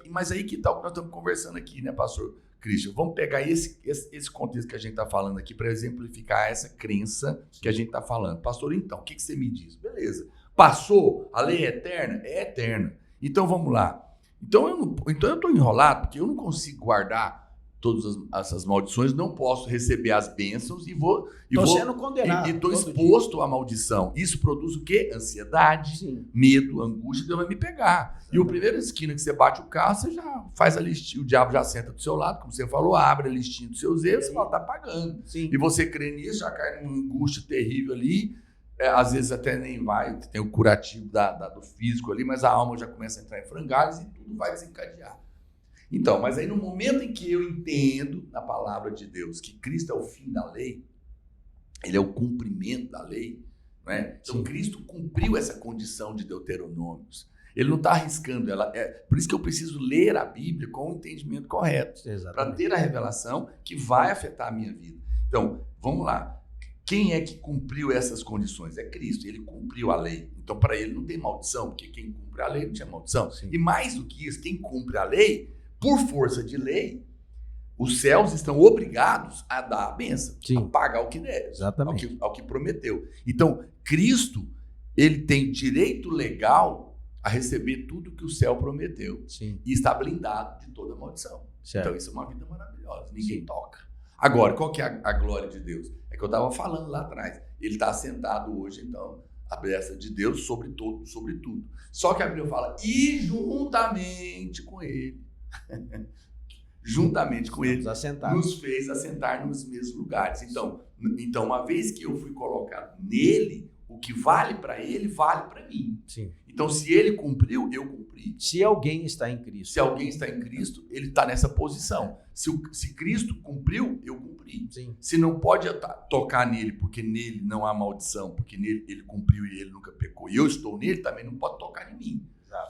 mas aí que tal que nós estamos conversando aqui, né, pastor Christian? Vamos pegar esse contexto que a gente está falando aqui para exemplificar essa crença que a gente está falando. Pastor, então, o que você me diz? Beleza. Passou, a lei é eterna? É eterna. Então vamos lá. Então eu estou enrolado porque eu não consigo guardar todas essas maldições, não posso receber as bênçãos e vou sendo condenado. E estou exposto à maldição. Isso produz o quê? Ansiedade, medo, angústia, Deus vai me pegar. Exatamente. E o primeiro esquina que você bate o carro, você já faz a listinha, o diabo já senta do seu lado, como você falou, abre a listinha dos seus erros, você fala, tá pagando. Sim. E você crê nisso, já cai numa angústia terrível ali. Às vezes até nem vai, tem o curativo do físico ali, mas a alma já começa a entrar em frangalhos e tudo vai desencadear. Então, mas aí no momento em que eu entendo na palavra de Deus que Cristo é o fim da lei, ele é o cumprimento da lei, né? Então Cristo cumpriu essa condição de Deuteronômios. Ele não está arriscando ela. Por isso que eu preciso ler a Bíblia com o entendimento correto, para ter a revelação que vai afetar a minha vida. Então, vamos lá. Quem é que cumpriu essas condições? É Cristo, ele cumpriu a lei. Então, para ele não tem maldição, porque quem cumpre a lei não tinha maldição. Sim. E mais do que isso, quem cumpre a lei, por força de lei, os céus estão obrigados a dar a bênção, a pagar o que deve, ao que prometeu. Então, Cristo, ele tem direito legal a receber tudo que o céu prometeu. Sim. E está blindado de toda maldição. Certo. Então, isso é uma vida maravilhosa, ninguém toca. Agora, qual que é a glória de Deus? É que eu estava falando lá atrás. Ele está assentado hoje, então, a bênção de Deus sobre tudo. Só que a Bíblia fala, e juntamente com ele, nos fez assentar nos mesmos lugares. Então, uma vez que eu fui colocado nele, o que vale para ele, vale para mim. Sim. Então, se ele cumpriu, eu cumpri. Se alguém está em Cristo. Se alguém está em Cristo, ele está nessa posição. Se Cristo cumpriu, eu cumpri. Sim. Se não pode tocar nele, porque nele não há maldição, porque nele ele cumpriu e ele nunca pecou, e eu estou nele, também não pode tocar em mim.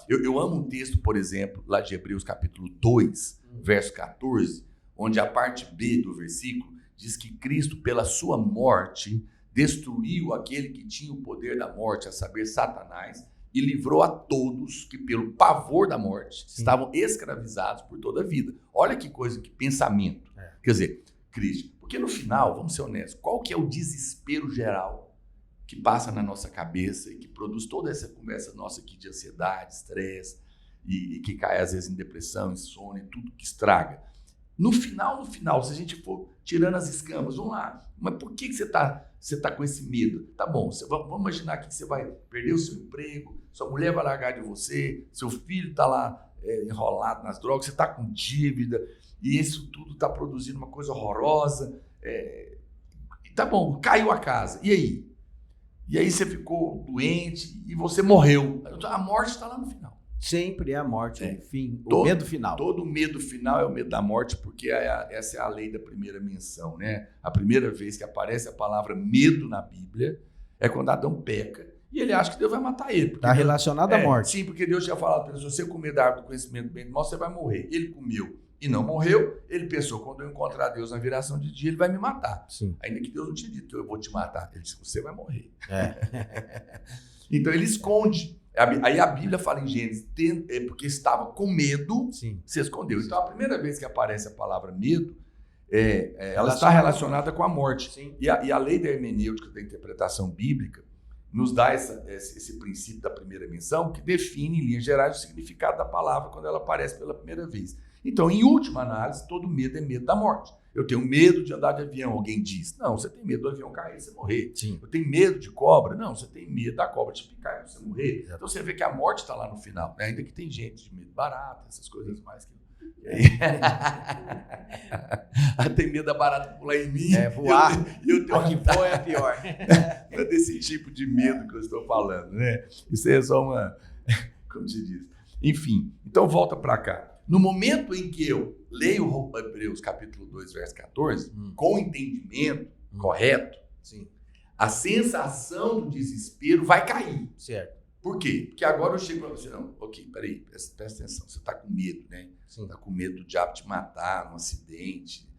Eu amo um texto, por exemplo, lá de Hebreus capítulo 2, verso 14, onde a parte B do versículo diz que Cristo, pela sua morte, destruiu aquele que tinha o poder da morte, a saber, Satanás, e livrou a todos que, pelo pavor da morte, estavam escravizados por toda a vida. Olha que coisa, que pensamento. Quer dizer, Cristo, porque no final, vamos ser honestos, qual que é o desespero geral que passa na nossa cabeça e que produz toda essa conversa nossa aqui de ansiedade, estresse e que cai às vezes em depressão, insônia, tudo que estraga. No final, se a gente for tirando as escamas, vamos lá, mas por que você tá com esse medo? Tá bom, vamos imaginar que você vai perder o seu emprego, sua mulher vai largar de você, seu filho está lá enrolado nas drogas, você está com dívida, e isso tudo está produzindo uma coisa horrorosa. Tá bom, caiu a casa, e aí? E aí você ficou doente e você morreu. A morte está lá no final. Sempre é a morte, enfim, o medo final. Todo medo final é o medo da morte, porque essa é a lei da primeira menção, né? A primeira vez que aparece a palavra medo na Bíblia é quando Adão peca e ele acha que Deus vai matar ele. Está relacionado à morte. Sim, porque Deus tinha falado para ele, se você comer da árvore do conhecimento do bem e do mal, você vai morrer. Ele comeu e não morreu, ele pensou, quando eu encontrar Deus na viração de dia, ele vai me matar. Sim. Ainda que Deus não tinha dito que eu vou te matar. Ele disse, você vai morrer. Então ele esconde. Aí a Bíblia fala em Gênesis, porque estava com medo, Sim. se escondeu. Então a primeira vez que aparece a palavra medo, ela está relacionada com a morte. Sim. E a lei da hermenêutica, da interpretação bíblica, nos dá esse princípio da primeira menção, que define, em linhas gerais, o significado da palavra quando ela aparece pela primeira vez. Então, em última análise, todo medo é medo da morte. Eu tenho medo de andar de avião, alguém diz. Não, você tem medo do avião cair e você morrer. Sim. Eu tenho medo de cobra. Não, você tem medo da cobra te picar e você morrer. Então você vê que a morte está lá no final, né? Ainda que tem gente de medo barata, essas coisas mais que... tem medo da barata pular em mim. Voar. Eu tenho que voa é pior. Não é desse tipo de medo que eu estou falando, né? Isso é só uma... Como se diz? Enfim, então volta para cá. No momento em que eu leio Hebreus capítulo 2, verso 14, com entendimento correto, sim, a sensação do desespero vai cair. Certo. Por quê? Porque agora eu chego para você, não, ok, peraí, presta atenção, você está com medo, né? Sim. Está com medo do diabo te matar num acidente,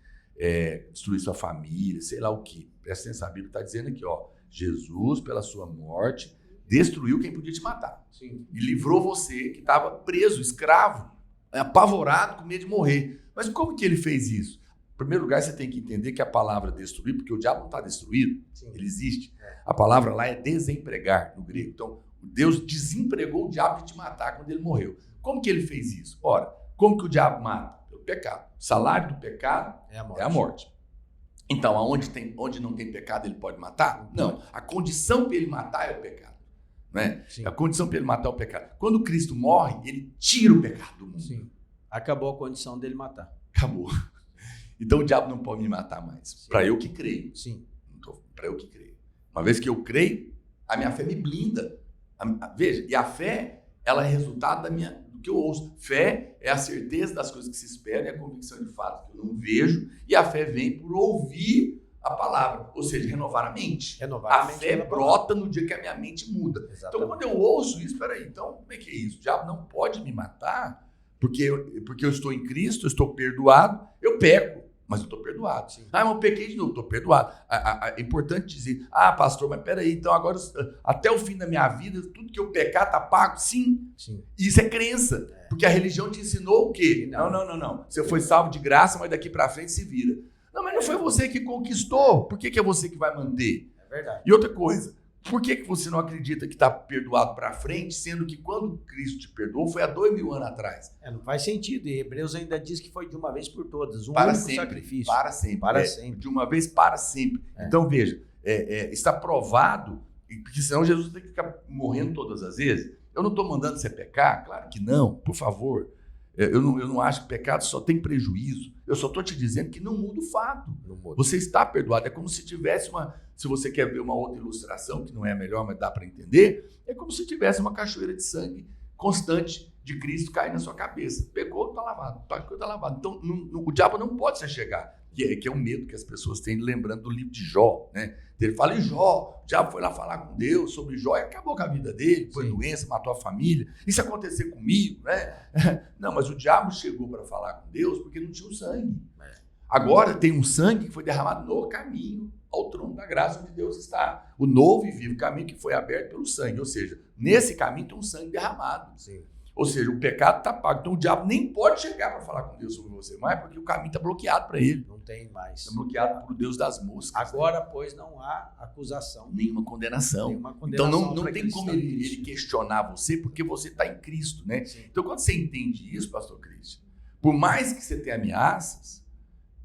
destruir sua família, sei lá o quê. Presta atenção, a Bíblia está dizendo aqui, ó, Jesus, pela sua morte, destruiu quem podia te matar. Sim. E livrou você que estava preso, escravo, apavorado, com medo de morrer. Mas como que ele fez isso? Em primeiro lugar, você tem que entender que a palavra destruir, porque o diabo não está destruído, Sim. ele existe. A palavra lá é desempregar, no grego. Então, Deus desempregou o diabo de te matar quando ele morreu. Como que ele fez isso? Ora, como que o diabo mata? Pelo pecado. O salário do pecado é a morte. Então, onde não tem pecado, ele pode matar? Não. A condição para ele matar é o pecado. Né? A condição para ele matar é o pecado. Quando Cristo morre, ele tira o pecado do mundo. Sim. Acabou a condição dele matar. Acabou. Então o diabo não pode me matar mais. Para eu que creio. Sim. Para eu que creio. Uma vez que eu creio, a minha fé me blinda. Veja, e a fé, ela é resultado do que eu ouço. Fé é a certeza das coisas que se esperam e a convicção de fato que eu não vejo. E a fé vem por ouvir a palavra, ou seja, renovar a mente. A fé brota no dia que a minha mente muda. Exatamente. Então, quando eu ouço isso, peraí, então, como é que é isso? O diabo não pode me matar porque eu estou em Cristo, eu estou perdoado, eu peco, mas eu estou perdoado. Sim. Mas eu pequei de novo, estou perdoado. É importante dizer, pastor, mas peraí, então agora, até o fim da minha vida, tudo que eu pecar está pago? Sim. Isso é crença, porque a religião te ensinou o quê? Não. Você foi salvo de graça, mas daqui para frente se vira. Não, mas não foi você que conquistou. Por que é você que vai manter? É verdade. E outra coisa, por que você não acredita que está perdoado para frente, sendo que quando Cristo te perdoou foi há 2000 anos atrás? Não faz sentido. E Hebreus ainda diz que foi de uma vez por todas. Para único sempre, sacrifício. Para sempre. Para sempre. De uma vez para sempre. Então, veja, está provado, porque senão Jesus tem que ficar morrendo todas as vezes. Eu não estou mandando você pecar? Claro que não, por favor. Eu não acho que pecado só tem prejuízo. Eu só estou te dizendo que não muda o fato. Você está perdoado. É como se tivesse se você quer ver uma outra ilustração, que não é a melhor, mas dá para entender, é como se tivesse uma cachoeira de sangue constante de Cristo cair na sua cabeça. Pegou, está lavado. Pegou, está lavado. Então, o diabo não pode se achegar. Que é o medo que as pessoas têm, lembrando do livro de Jó, né? Ele fala em Jó, o diabo foi lá falar com Deus sobre Jó e acabou com a vida dele, foi doença, matou a família. Isso acontecer comigo, né? Não, mas o diabo chegou para falar com Deus porque não tinha o sangue. Agora tem um sangue que foi derramado no caminho ao trono da graça onde Deus está. O novo e vivo caminho que foi aberto pelo sangue. Ou seja, nesse caminho tem um sangue derramado. Sim. Ou seja, o pecado está pago. Então o diabo nem pode chegar para falar com Deus sobre você mais, porque o caminho está bloqueado para ele. Não tem mais. Está bloqueado por Deus das moscas. Agora, pois, não há acusação. Nenhuma condenação. Então não tem como ele questionar você, porque você está em Cristo, né? Sim. Então quando você entende isso, pastor Cristian, por mais que você tenha ameaças,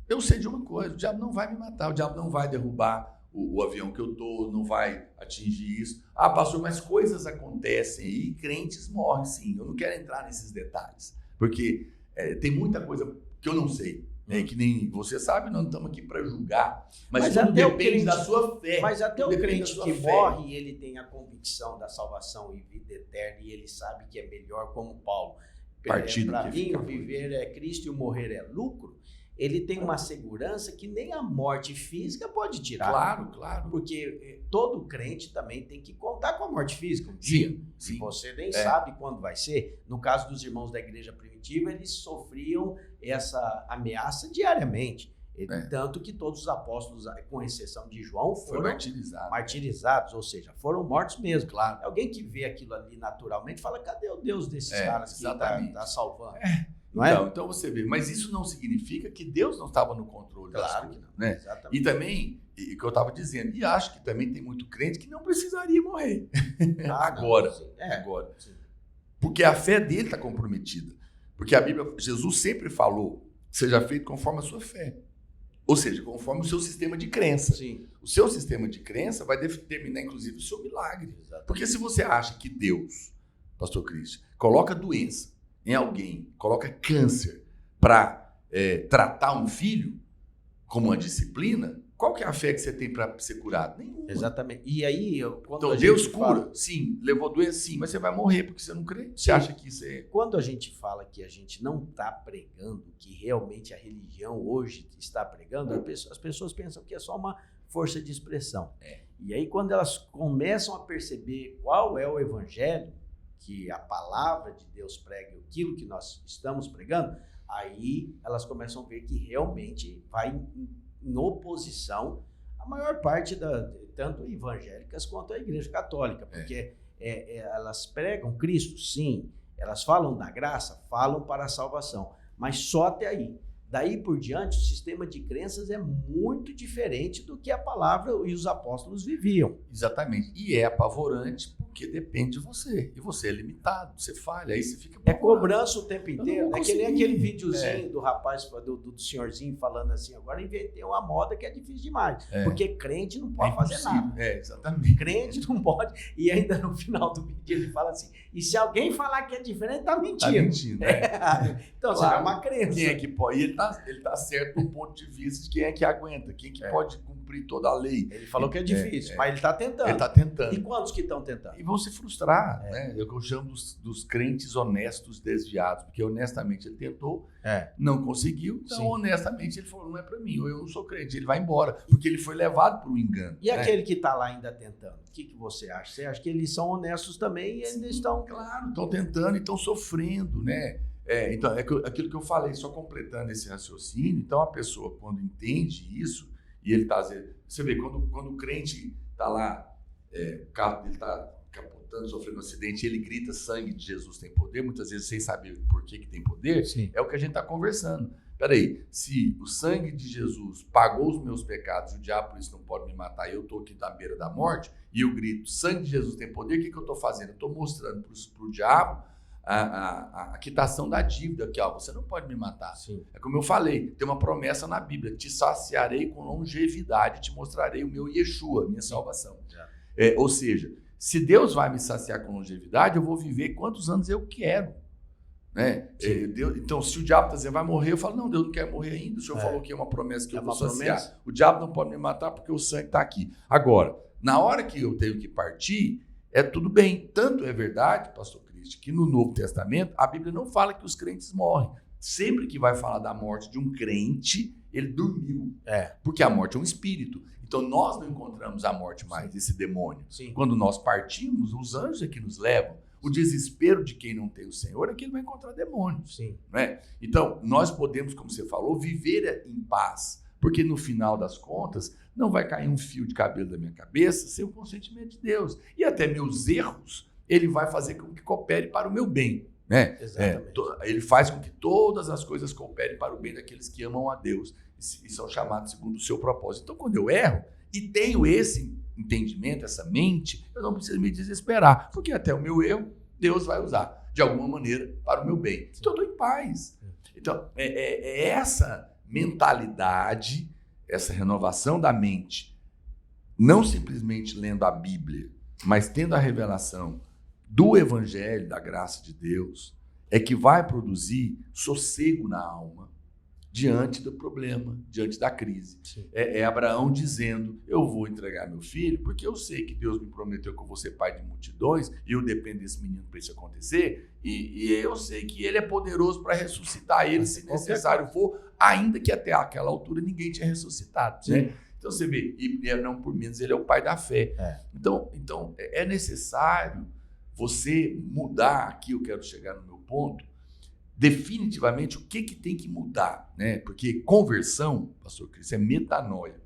eu sei de uma coisa: o diabo não vai me matar, o diabo não vai derrubar o avião que eu estou, não vai atingir isso. Ah, pastor, mas coisas acontecem e crentes morrem, sim. Eu não quero entrar nesses detalhes, porque tem muita coisa que eu não sei. Que nem você sabe, nós não estamos aqui para julgar, mas tudo depende da sua fé. Mas até o crente que morre, ele tem a convicção da salvação e vida eterna, e ele sabe que é melhor, como Paulo. Para mim, o viver é Cristo e o morrer é lucro. Ele tem uma segurança que nem a morte física pode tirar. Claro. Porque todo crente também tem que contar com a morte física um dia. Sim. E você nem sabe quando vai ser. No caso dos irmãos da igreja primitiva, eles sofriam essa ameaça diariamente. Tanto que todos os apóstolos, com exceção de João, foram martirizados, ou seja, foram mortos mesmo. Claro. Alguém que vê aquilo ali naturalmente fala: cadê o Deus desses caras que está salvando? Então você vê, mas isso não significa que Deus não estava no controle das coisas, né? Exatamente. E também, o que eu estava dizendo, e acho que também tem muito crente que não precisaria morrer agora. Sim. Porque a fé dele está comprometida. Porque a Bíblia, Jesus sempre falou: seja feito conforme a sua fé. Ou seja, conforme o seu sistema de crença. Sim. O seu sistema de crença vai determinar, inclusive, o seu milagre. Exatamente. Porque se você acha que Deus, pastor Cristian, coloca doença em alguém, coloca câncer para tratar um filho como uma disciplina, qual que é a fé que você tem para ser curado? Nenhuma. Exatamente. E aí, então Deus cura? Sim. Levou doença? Sim. Mas você vai morrer porque você não crê. Você acha que isso é... Quando a gente fala que a gente não está pregando, que realmente a religião hoje está pregando, as pessoas pensam que é só uma força de expressão. E aí, quando elas começam a perceber qual é o evangelho, que a palavra de Deus prega, aquilo que nós estamos pregando, aí elas começam a ver que realmente vai em oposição à maior parte tanto evangélicas quanto a igreja católica, porque elas pregam Cristo, sim, elas falam da graça, falam para a salvação, mas só até aí. Daí por diante, o sistema de crenças é muito diferente do que a palavra e os apóstolos viviam. Exatamente. E é apavorante porque depende de você. E você é limitado, você falha, aí você fica... cobrança o tempo inteiro. É que nem aquele videozinho do rapaz, do senhorzinho falando assim: agora inventei uma moda que é difícil demais. Porque crente não pode fazer nada. Exatamente. Crente não pode. E ainda no final do vídeo ele fala assim: e se alguém falar que é diferente, tá mentindo. Tá mentindo, Então, você é uma crença. Quem é que pode? E ele tá certo do ponto de vista de quem é que aguenta, quem que pode cumprir toda a lei. Ele falou que é difícil, mas ele está tentando. Ele está tentando. E quantos que estão tentando? E vão se frustrar, né? Eu chamo dos crentes honestos desviados, porque honestamente ele tentou, não conseguiu, então honestamente ele falou: não é para mim, eu não sou crente, ele vai embora, porque ele foi levado para o engano. E aquele que está lá ainda tentando, o que você acha? Você acha que eles são honestos também e ainda estão... Claro, estão tentando e estão sofrendo, né? Então, aquilo que eu falei, só completando esse raciocínio. Então, a pessoa, quando entende isso, e ele está... Você vê, quando o crente está lá, o carro dele está capotando, sofrendo um acidente, e ele grita: sangue de Jesus tem poder, muitas vezes sem saber por que tem poder. Sim. É o que a gente está conversando. Peraí, se o sangue de Jesus pagou os meus pecados, o diabo por isso não pode me matar, e eu estou aqui na beira da morte, e eu grito: sangue de Jesus tem poder, o que eu estou fazendo? Eu estou mostrando para o diabo a quitação da dívida, que você não pode me matar. Sim. É como eu falei, tem uma promessa na Bíblia: te saciarei com longevidade, te mostrarei o meu Yeshua, minha salvação. Ou seja, se Deus vai me saciar com longevidade, eu vou viver quantos anos eu quero, né? Então, se o diabo está dizendo vai morrer, eu falo: não, Deus não quer morrer ainda, o Senhor falou que é uma promessa que eu vou saciar. O diabo não pode me matar porque o sangue está aqui. Agora, na hora que eu tenho que partir, tudo bem. Tanto é verdade, pastor Cristian, que no Novo Testamento a Bíblia não fala que os crentes morrem. Sempre que vai falar da morte de um crente, ele dormiu. Porque a morte é um espírito. Então nós não encontramos a morte mais, esse demônio. Sim. Quando nós partimos, os anjos é que nos levam. O desespero de quem não tem o Senhor é que ele vai encontrar demônios. Sim. Né? Então, nós podemos, como você falou, viver em paz. Porque no final das contas, não vai cair um fio de cabelo da minha cabeça sem o consentimento de Deus. E até meus erros, ele vai fazer com que coopere para o meu bem. né? Exatamente. Ele faz com que todas as coisas cooperem para o bem daqueles que amam a Deus e são chamados segundo o seu propósito. Então, quando eu erro e tenho esse entendimento, essa mente, eu não preciso me desesperar, porque até o meu erro, Deus vai usar de alguma maneira para o meu bem. Então, eu estou em paz. Então, é essa mentalidade, essa renovação da mente, não simplesmente lendo a Bíblia, mas tendo a revelação do Evangelho, da graça de Deus, é que vai produzir sossego na alma diante do problema, diante da crise. É Abraão dizendo, eu vou entregar meu filho, porque eu sei que Deus me prometeu que eu vou ser pai de multidões, e eu dependo desse menino para isso acontecer, e eu sei que ele é poderoso para ressuscitar ele, se necessário for, ainda que até aquela altura ninguém tinha ressuscitado. Né? Então você vê, e não por menos, ele é o pai da fé. Então é necessário você mudar, aqui eu quero chegar no meu ponto, definitivamente o que tem que mudar, né? Porque conversão, pastor Cris, é metanoia.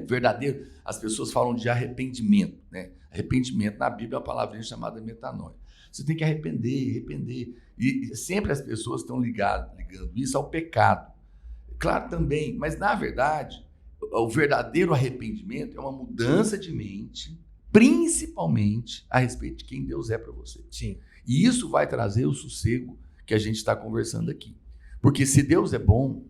O verdadeiro, as pessoas falam de arrependimento, né? Arrependimento na Bíblia é uma palavrinha chamada metanoia. Você tem que arrepender. E sempre as pessoas estão ligando isso ao pecado. Claro também, mas na verdade, o verdadeiro arrependimento é uma mudança de mente, principalmente a respeito de quem Deus é para você. Sim. E isso vai trazer o sossego que a gente está conversando aqui. Porque se Deus é bom,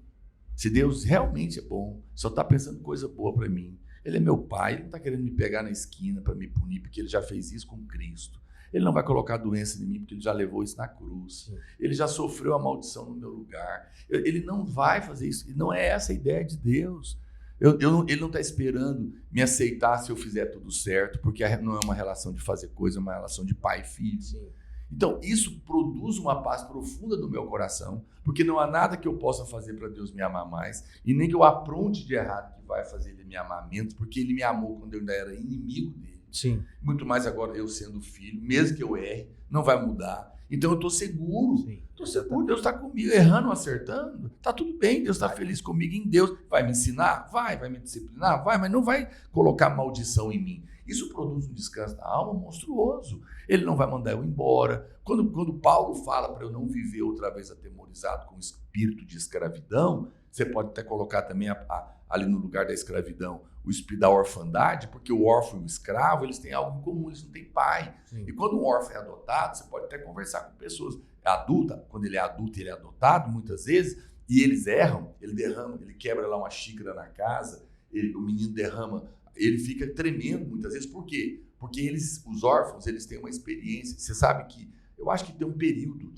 se Deus realmente é bom, só está pensando coisa boa para mim. Ele é meu pai, ele não está querendo me pegar na esquina para me punir, porque ele já fez isso com Cristo. Ele não vai colocar doença em mim, porque ele já levou isso na cruz. Ele já sofreu a maldição no meu lugar. Ele não vai fazer isso. Não é essa a ideia de Deus. Ele não está esperando me aceitar se eu fizer tudo certo, porque não é uma relação de fazer coisa, é uma relação de pai e filho. Sim. Então, isso produz uma paz profunda no meu coração, porque não há nada que eu possa fazer para Deus me amar mais, e nem que eu apronte de errado que vai fazer ele me amar menos, porque ele me amou quando eu ainda era inimigo dele. Sim. Muito mais agora eu sendo filho, mesmo que eu erre, não vai mudar. Então eu estou seguro. Estou seguro, Deus está comigo, errando, acertando. Está tudo bem, Deus está feliz comigo em Deus. Vai me ensinar? Vai me disciplinar? Vai, mas não vai colocar maldição em mim. Isso produz um descanso da alma monstruoso. Ele não vai mandar eu embora. Quando Paulo fala para eu não viver outra vez atemorizado com o espírito de escravidão, você pode até colocar também ali no lugar da escravidão o espírito da orfandade, porque o órfão e o escravo, eles têm algo em comum, eles não têm pai. Sim. E quando um órfão é adotado, você pode até conversar com pessoas adultas, quando ele é adulto e ele é adotado, muitas vezes, e eles erram, ele derrama, ele quebra lá uma xícara na casa, o menino derrama, ele fica tremendo muitas vezes. Por quê? Porque os órfãos, eles têm uma experiência. Você sabe que, eu acho que tem um período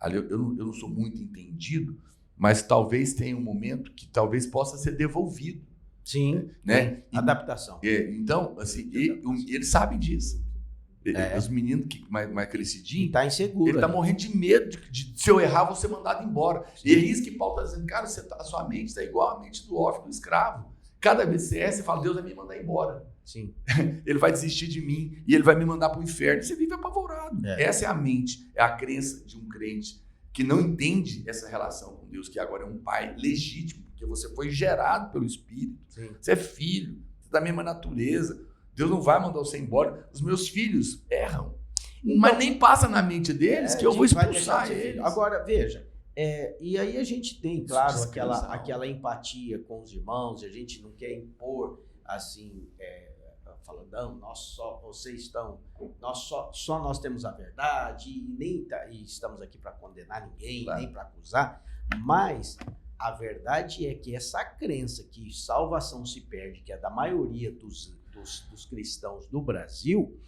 eu não sou muito entendido, mas talvez tenha um momento que talvez possa ser devolvido. Sim, né? Adaptação. Então, assim, eles sabem disso. Os meninos mais crescidinhos, está inseguro. Ele está morrendo de medo de se eu errar, vou ser mandado embora. Sim. E é isso que Paulo está dizendo, cara, a sua mente está igual à mente do órfão, do escravo. Cada vez que você erra, você fala, Deus vai me mandar embora. Sim. Ele vai desistir de mim e ele vai me mandar para o inferno. Você vive apavorado. Essa é a mente, é a crença de um crente que não entende essa relação com Deus, que agora é um pai legítimo, porque você foi gerado pelo Espírito. Sim. Você é filho, você é da mesma natureza. Deus não vai mandar você embora. Os meus filhos erram, mas nem passa na mente deles que eu vou expulsar eles. Agora, veja, e aí a gente tem, claro, aquela empatia com os irmãos, e a gente não quer impor, assim, falando, não, nós temos a verdade, e estamos aqui para condenar ninguém, claro, nem para acusar, mas a verdade é que essa crença que salvação se perde, que é da maioria dos cristãos do Brasil,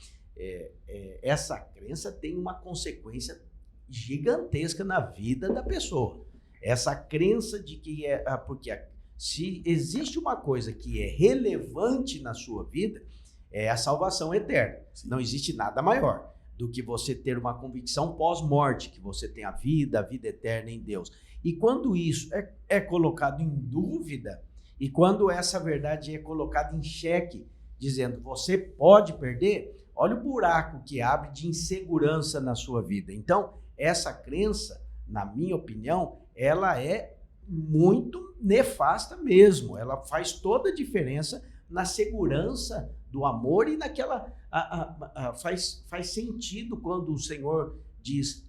essa crença tem uma consequência gigantesca na vida da pessoa. Essa crença de que porque se existe uma coisa que é relevante na sua vida, é a salvação eterna. Sim. Não existe nada maior do que você ter uma convicção pós-morte, que você tem a vida eterna em Deus. E quando isso é colocado em dúvida, e quando essa verdade é colocada em xeque, dizendo, você pode perder, olha o buraco que abre de insegurança na sua vida. Então, essa crença, na minha opinião, ela é muito nefasta mesmo. Ela faz toda a diferença na segurança do amor e naquela... faz sentido quando o Senhor diz,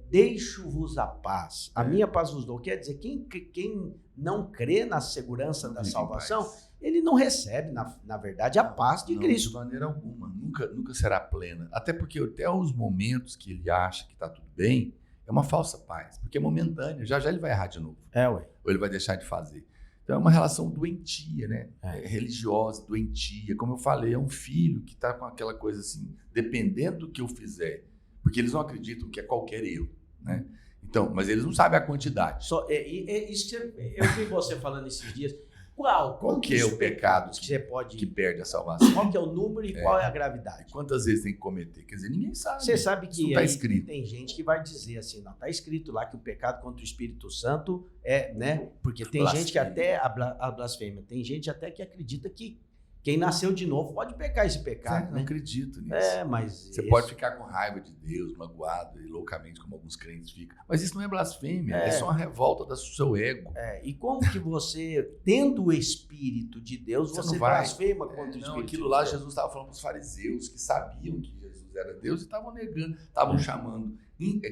deixo-vos a paz, a minha paz vos dou. Quer dizer, quem não crê na segurança da salvação, ele não recebe, na verdade, a paz de Cristo. De maneira alguma, nunca será plena. Até porque até os momentos que ele acha que está tudo bem, é uma falsa paz, porque é momentânea, já ele vai errar de novo. Ou ele vai deixar de fazer. Então é uma relação doentia, né? Religiosa, doentia. Como eu falei, é um filho que está com aquela coisa assim, dependendo do que eu fizer, porque eles não acreditam que é qualquer erro, né? Então, mas eles não sabem a quantidade. Isso eu vi você falando esses dias. Qual que é o pecado que você pode... que perde a salvação? Qual que é o número e qual é a gravidade? Quantas vezes tem que cometer? Quer dizer, ninguém sabe. Você sabe que tá escrito. Tem gente que vai dizer assim, não, está escrito lá que o pecado contra o Espírito Santo né? Porque tem blasfêmia. Gente que até a blasfêmia, tem gente até que acredita que quem nasceu de novo pode pecar esse pecado. Não acredito nisso. Mas você pode ficar com raiva de Deus, magoado e loucamente, como alguns crentes ficam. Mas isso não é blasfêmia, é só uma revolta do seu ego. E como que você, tendo o Espírito de Deus, você blasfema contra o Espírito de Deus? Aquilo lá Jesus estava falando para os fariseus, que sabiam que Jesus era Deus e estavam negando, estavam chamando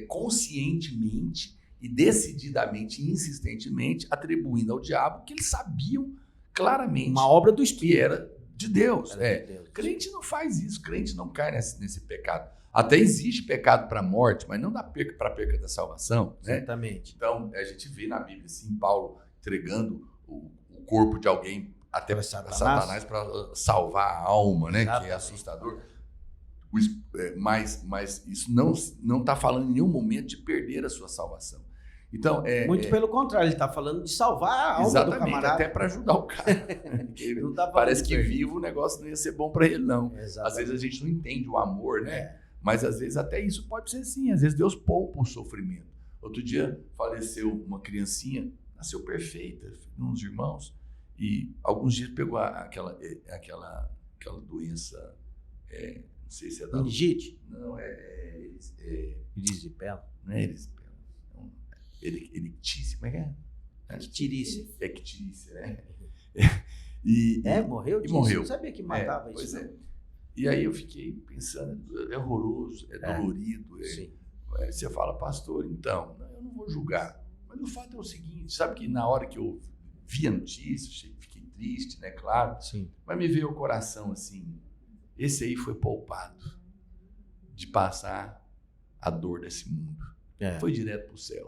conscientemente e decididamente e insistentemente, atribuindo ao diabo que eles sabiam claramente. Uma obra do Espírito. Que era de Deus. Crente não faz isso, crente não cai nesse pecado. Até existe pecado para a morte, mas não para a perca da salvação. Né? Exatamente. Então, a gente vê na Bíblia assim, Paulo entregando o corpo de alguém até para Satanás para salvar a alma, né? Que é assustador. Mas isso não está falando em nenhum momento de perder a sua salvação. Então, muito pelo contrário, ele está falando de salvar a alma do camarada. Até para ajudar o cara. Parece que vivo o negócio não ia ser bom para ele, não. Exatamente. Às vezes a gente não entende o amor, né? Mas às vezes até isso pode ser sim. Às vezes Deus poupa o sofrimento. Outro dia faleceu uma criancinha, nasceu perfeita, uns irmãos, e alguns dias pegou aquela doença, não sei se é da... Meningite? Não, erisipela. Não é erisipela. Elictícia, como é que é? Ictirícia. Ictirícia, né? Morreu disso. Morreu. Eu não sabia que matava isso. Pois é. E aí eu fiquei pensando, é horroroso, é dolorido. Você fala, pastor, então, eu não vou julgar. Mas o fato é o seguinte, sabe que na hora que eu vi a notícia, fiquei triste, né? Claro. Sim. Mas me veio ao coração assim, esse aí foi poupado de passar a dor desse mundo. Foi direto para o céu.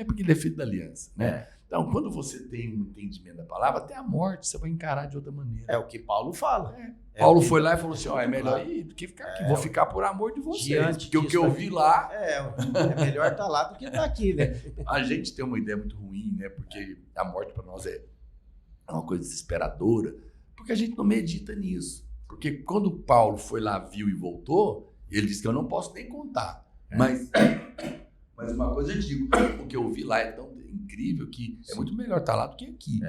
Porque ele é filho da aliança, né? Então, quando você tem um entendimento da palavra, até a morte você vai encarar de outra maneira. É o que Paulo fala. Paulo foi lá e falou assim, é melhor ir do que ficar aqui. Vou ficar por amor de vocês. Porque o que eu vi lá... É melhor estar lá do que estar aqui, né? A gente tem uma ideia muito ruim, né? Porque a morte para nós é uma coisa desesperadora, porque a gente não medita nisso. Porque quando Paulo foi lá, viu e voltou, ele disse que eu não posso nem contar. Mas uma coisa eu digo, o que eu vi lá é tão incrível que é muito melhor estar lá do que aqui.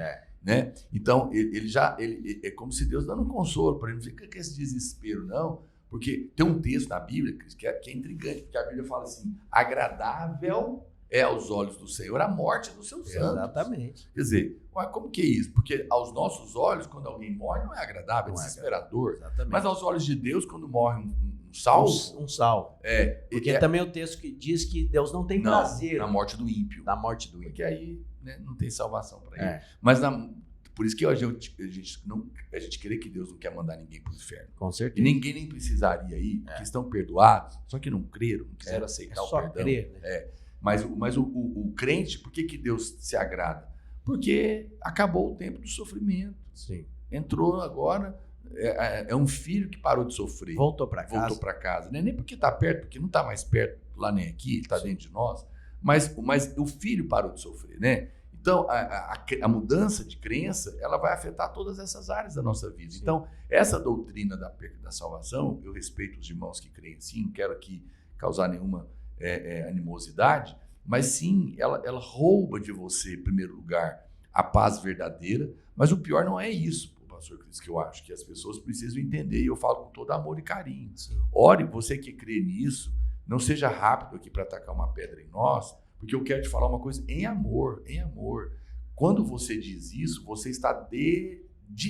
Né? Então, ele é como se Deus dando um consolo para ele. Não fica com esse desespero, não. Porque tem um texto na Bíblia que é intrigante, porque a Bíblia fala assim, agradável é aos olhos do Senhor a morte dos seus santos. Exatamente. Quer dizer, como que é isso? Porque aos nossos olhos, quando alguém morre, não é agradável, é desesperador. Exatamente. Mas aos olhos de Deus, quando morre um salvo... Um salvo. Porque também o texto que diz que Deus não tem prazer na morte do ímpio. Na morte do ímpio. Porque aí, né, não tem salvação para ele. Mas por isso que a gente crê que Deus não quer mandar ninguém para o inferno. Com certeza. E ninguém nem precisaria ir, porque estão perdoados, só que não creram, não quiseram aceitar o perdão. Crer, né? Mas o crente, por que Deus se agrada? Porque acabou o tempo do sofrimento. Sim. Entrou agora, é um filho que parou de sofrer. Voltou para casa. Né? Nem porque está perto, porque não está mais perto lá nem aqui, ele está dentro de nós. Mas o filho parou de sofrer, né? Então, a mudança de crença, ela vai afetar todas essas áreas da nossa vida. Sim. Então, essa doutrina da perca da salvação, eu respeito os irmãos que creem assim, não quero aqui causar nenhuma animosidade, mas sim, ela rouba de você, em primeiro lugar, a paz verdadeira, mas o pior não é isso, pastor Cris, que eu acho que as pessoas precisam entender, e eu falo com todo amor e carinho. Sim. Ore, você que crê nisso, não seja rápido aqui para atacar uma pedra em nós, porque eu quero te falar uma coisa em amor. Quando você diz isso, você está,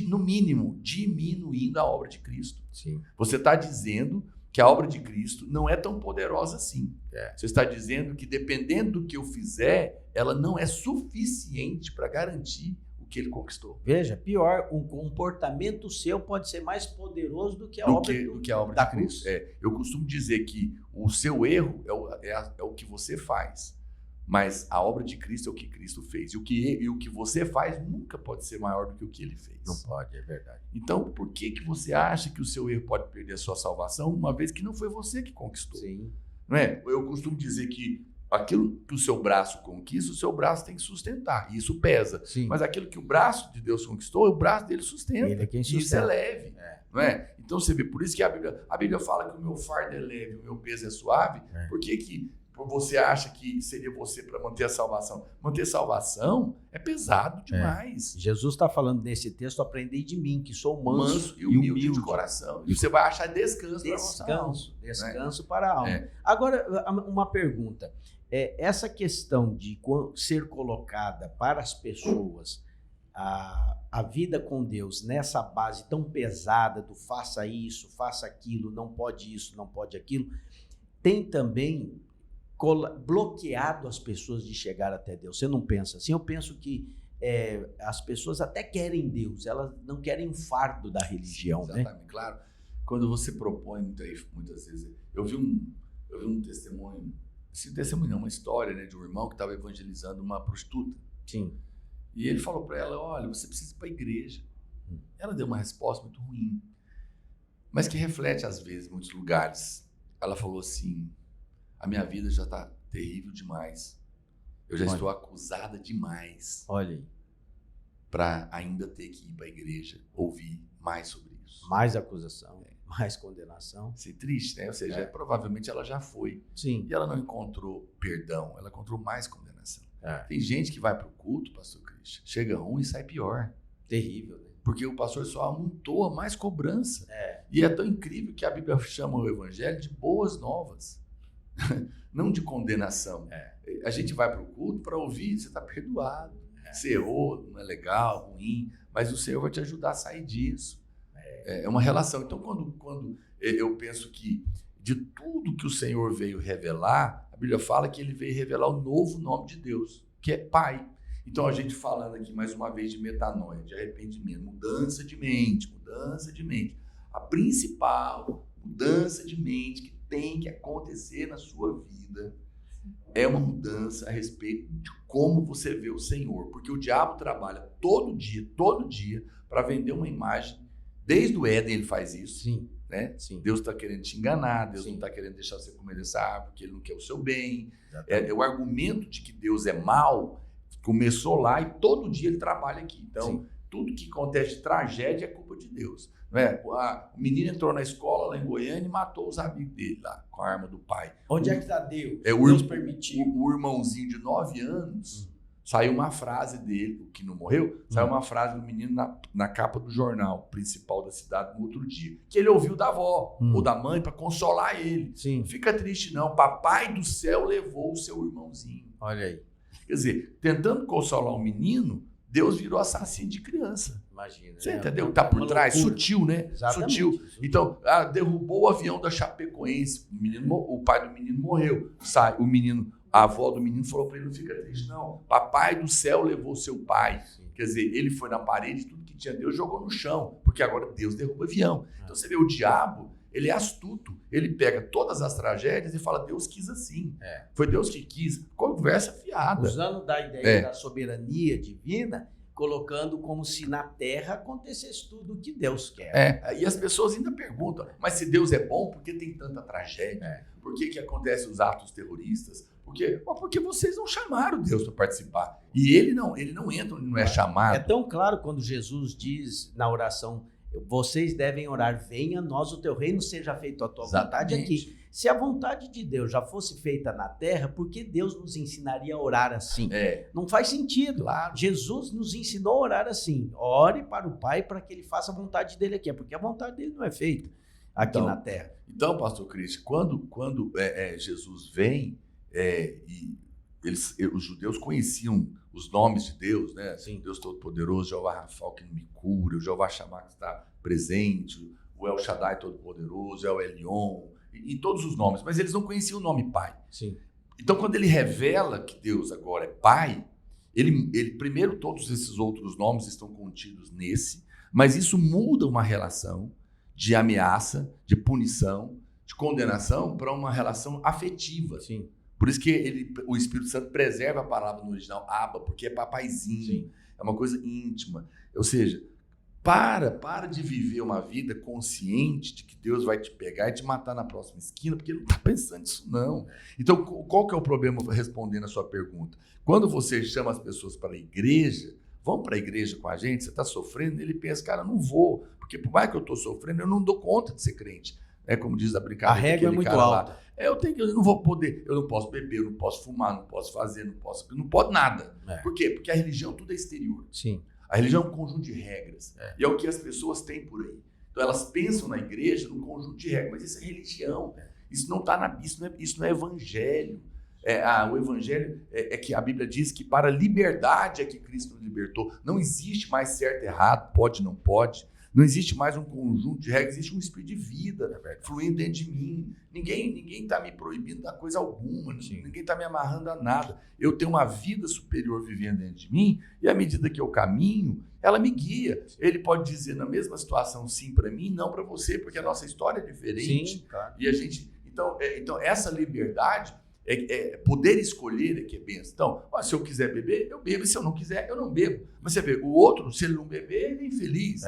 no mínimo, diminuindo a obra de Cristo. Sim. Você está dizendo que a obra de Cristo não é tão poderosa assim. Você está dizendo que dependendo do que eu fizer, ela não é suficiente para garantir o que ele conquistou. Veja, pior, um comportamento seu pode ser mais poderoso do que a obra da Cristo. Eu costumo dizer que o seu erro é o que você faz, mas a obra de Cristo é o que Cristo fez. E o que você faz nunca pode ser maior do que o que ele fez. Não pode, é verdade. Então, por que você acha que o seu erro pode perder a sua salvação, uma vez que não foi você que conquistou? Sim. Não é? Eu costumo dizer que aquilo que o seu braço conquista, o seu braço tem que sustentar. E isso pesa. Sim. Mas aquilo que o braço de Deus conquistou, o braço dele sustenta. Ele é quem sustenta. E isso é leve. Não é? Então você vê, por isso que a Bíblia fala que o meu fardo é leve, o meu peso é suave. Por que você acha que seria você para manter a salvação? Manter salvação é pesado demais. Jesus está falando nesse texto, aprendei de mim, que sou manso e humilde de coração. E você vai achar descanso para a alma. Agora, uma pergunta. Essa questão de ser colocada para as pessoas a vida com Deus nessa base tão pesada do faça isso, faça aquilo, não pode isso, não pode aquilo, tem também bloqueado as pessoas de chegar até Deus. Você não pensa assim? Eu penso que as pessoas até querem Deus, elas não querem um fardo da religião. Sim, exatamente, né? Claro. Quando você propõe, muitas vezes, eu vi um testemunho, uma história, né, de um irmão que estava evangelizando uma prostituta. Sim. E ele falou para ela, olha, você precisa ir para a igreja. Ela deu uma resposta muito ruim, mas que reflete, às vezes, em muitos lugares. Ela falou assim, a minha vida já está terrível demais. Eu já estou acusada demais. Olha aí. Para ainda ter que ir para a igreja, ouvir mais sobre isso. Mais acusação, mais condenação. Isso é triste, né? Ou seja, provavelmente ela já foi. Sim. E ela não encontrou perdão, ela encontrou mais condenação. Tem gente que vai para o culto, pastor Cristian, chega ruim e sai pior. Terrível, né? Porque o pastor só amontoa mais cobrança. E é tão incrível que a Bíblia chama o evangelho de boas novas. Não de condenação. A gente vai para o culto para ouvir, você está perdoado. Você errou, não é legal, ruim, mas o Senhor vai te ajudar a sair disso. É uma relação. Então, quando eu penso que de tudo que o Senhor veio revelar, a Bíblia fala que ele veio revelar o novo nome de Deus, que é Pai. Então, a gente falando aqui mais uma vez de metanoia, de arrependimento, mudança de mente. A principal mudança de mente que tem que acontecer na sua vida é uma mudança a respeito de como você vê o Senhor. Porque o diabo trabalha todo dia, para vender uma imagem. Desde o Éden ele faz isso. Sim. Né? Sim. Deus está querendo te enganar, Deus Sim. não está querendo deixar você comer dessa árvore, porque ele não quer o seu bem. O argumento de que Deus é mau começou lá e todo dia ele trabalha aqui. Então, Sim. tudo que acontece de tragédia é culpa de Deus. Não é? O menino entrou na escola lá em Goiânia e matou os amigos dele lá, com a arma do pai. Onde é que está Deus? Deus permitiu. O irmãozinho de 9 anos, saiu uma frase dele, que não morreu, saiu uma frase do menino na capa do jornal principal da cidade no outro dia, que ele ouviu da avó ou da mãe para consolar ele. Sim. Não fica triste não, papai do céu levou o seu irmãozinho. Olha aí. Quer dizer, tentando consolar um menino, Deus virou assassino de criança. Imagina. Você entendeu? Tá por trás, loucura. sutil, né? Exatamente. Sutil. Então, derrubou o avião da Chapecoense. O pai do menino morreu. A avó do menino falou para ele, não fica triste não. Papai do céu levou seu pai. Sim. Quer dizer, ele foi na parede, tudo que tinha Deus jogou no chão. Porque agora Deus derruba o avião. Então você vê, o diabo, ele é astuto. Ele pega todas as tragédias e fala, Deus quis assim. Foi Deus que quis. Conversa fiada. Usando da ideia da soberania divina, colocando como se na terra acontecesse tudo o que Deus quer. E as pessoas ainda perguntam, mas se Deus é bom, por que tem tanta tragédia? Por que acontecem os atos terroristas? Porque vocês não chamaram Deus para participar. E ele não entra, ele não é chamado. É tão claro quando Jesus diz na oração, vocês devem orar, venha a nós o teu reino, seja feito a tua vontade aqui. Se a vontade de Deus já fosse feita na terra, por que Deus nos ensinaria a orar assim? Não faz sentido. Claro. Jesus nos ensinou a orar assim. Ore para o Pai para que ele faça a vontade dele aqui, porque a vontade dele não é feita aqui na terra. Então, pastor Cristian, quando Jesus vem, os judeus conheciam os nomes de Deus, né? Sim. Deus Todo-Poderoso, Jeová Rafa, que me cura, o Jeová Shammah que está presente, o El Shaddai Todo-Poderoso, El Elyon, em todos os nomes, mas eles não conheciam o nome Pai. Sim. Então, quando ele revela que Deus agora é Pai, ele primeiro, todos esses outros nomes estão contidos nesse, mas isso muda uma relação de ameaça, de punição, de condenação para uma relação afetiva. Sim. Por isso que o Espírito Santo preserva a palavra no original, Abba, porque é papaizinho, Sim. é uma coisa íntima. Ou seja, para de viver uma vida consciente de que Deus vai te pegar e te matar na próxima esquina, porque ele não está pensando nisso, não. Então, qual que é o problema, respondendo a sua pergunta? Quando você chama as pessoas para a igreja, vão para a igreja com a gente, você está sofrendo, ele pensa, cara, não vou, porque por mais que eu estou sofrendo, eu não dou conta de ser crente. É como diz a brincadeira. A régua é muito alta. Eu não vou poder, eu não posso beber, eu não posso fumar, não posso fazer, não pode nada. Por quê? Porque a religião tudo é exterior. Sim. A religião é um conjunto de regras. E é o que as pessoas têm por aí. Então elas pensam na igreja num conjunto de regras, mas isso é religião. Isso não está na Bíblia, isso não é evangelho. O evangelho é que a Bíblia diz que para a liberdade é que Cristo nos libertou. Não existe mais certo e errado, pode, não pode. Não existe mais um conjunto de regras, existe um espírito de vida fluindo dentro de mim. Ninguém está me proibindo da coisa alguma, ninguém está me amarrando a nada. Eu tenho uma vida superior vivendo dentro de mim e à medida que eu caminho, ela me guia. Ele pode dizer na mesma situação sim para mim, não para você, porque a nossa história é diferente. Sim, claro. E a gente, então essa liberdade poder escolher é que é bênção. Então, se eu quiser beber, eu bebo. E se eu não quiser, eu não bebo. Mas você vê, o outro, se ele não beber, ele é infeliz.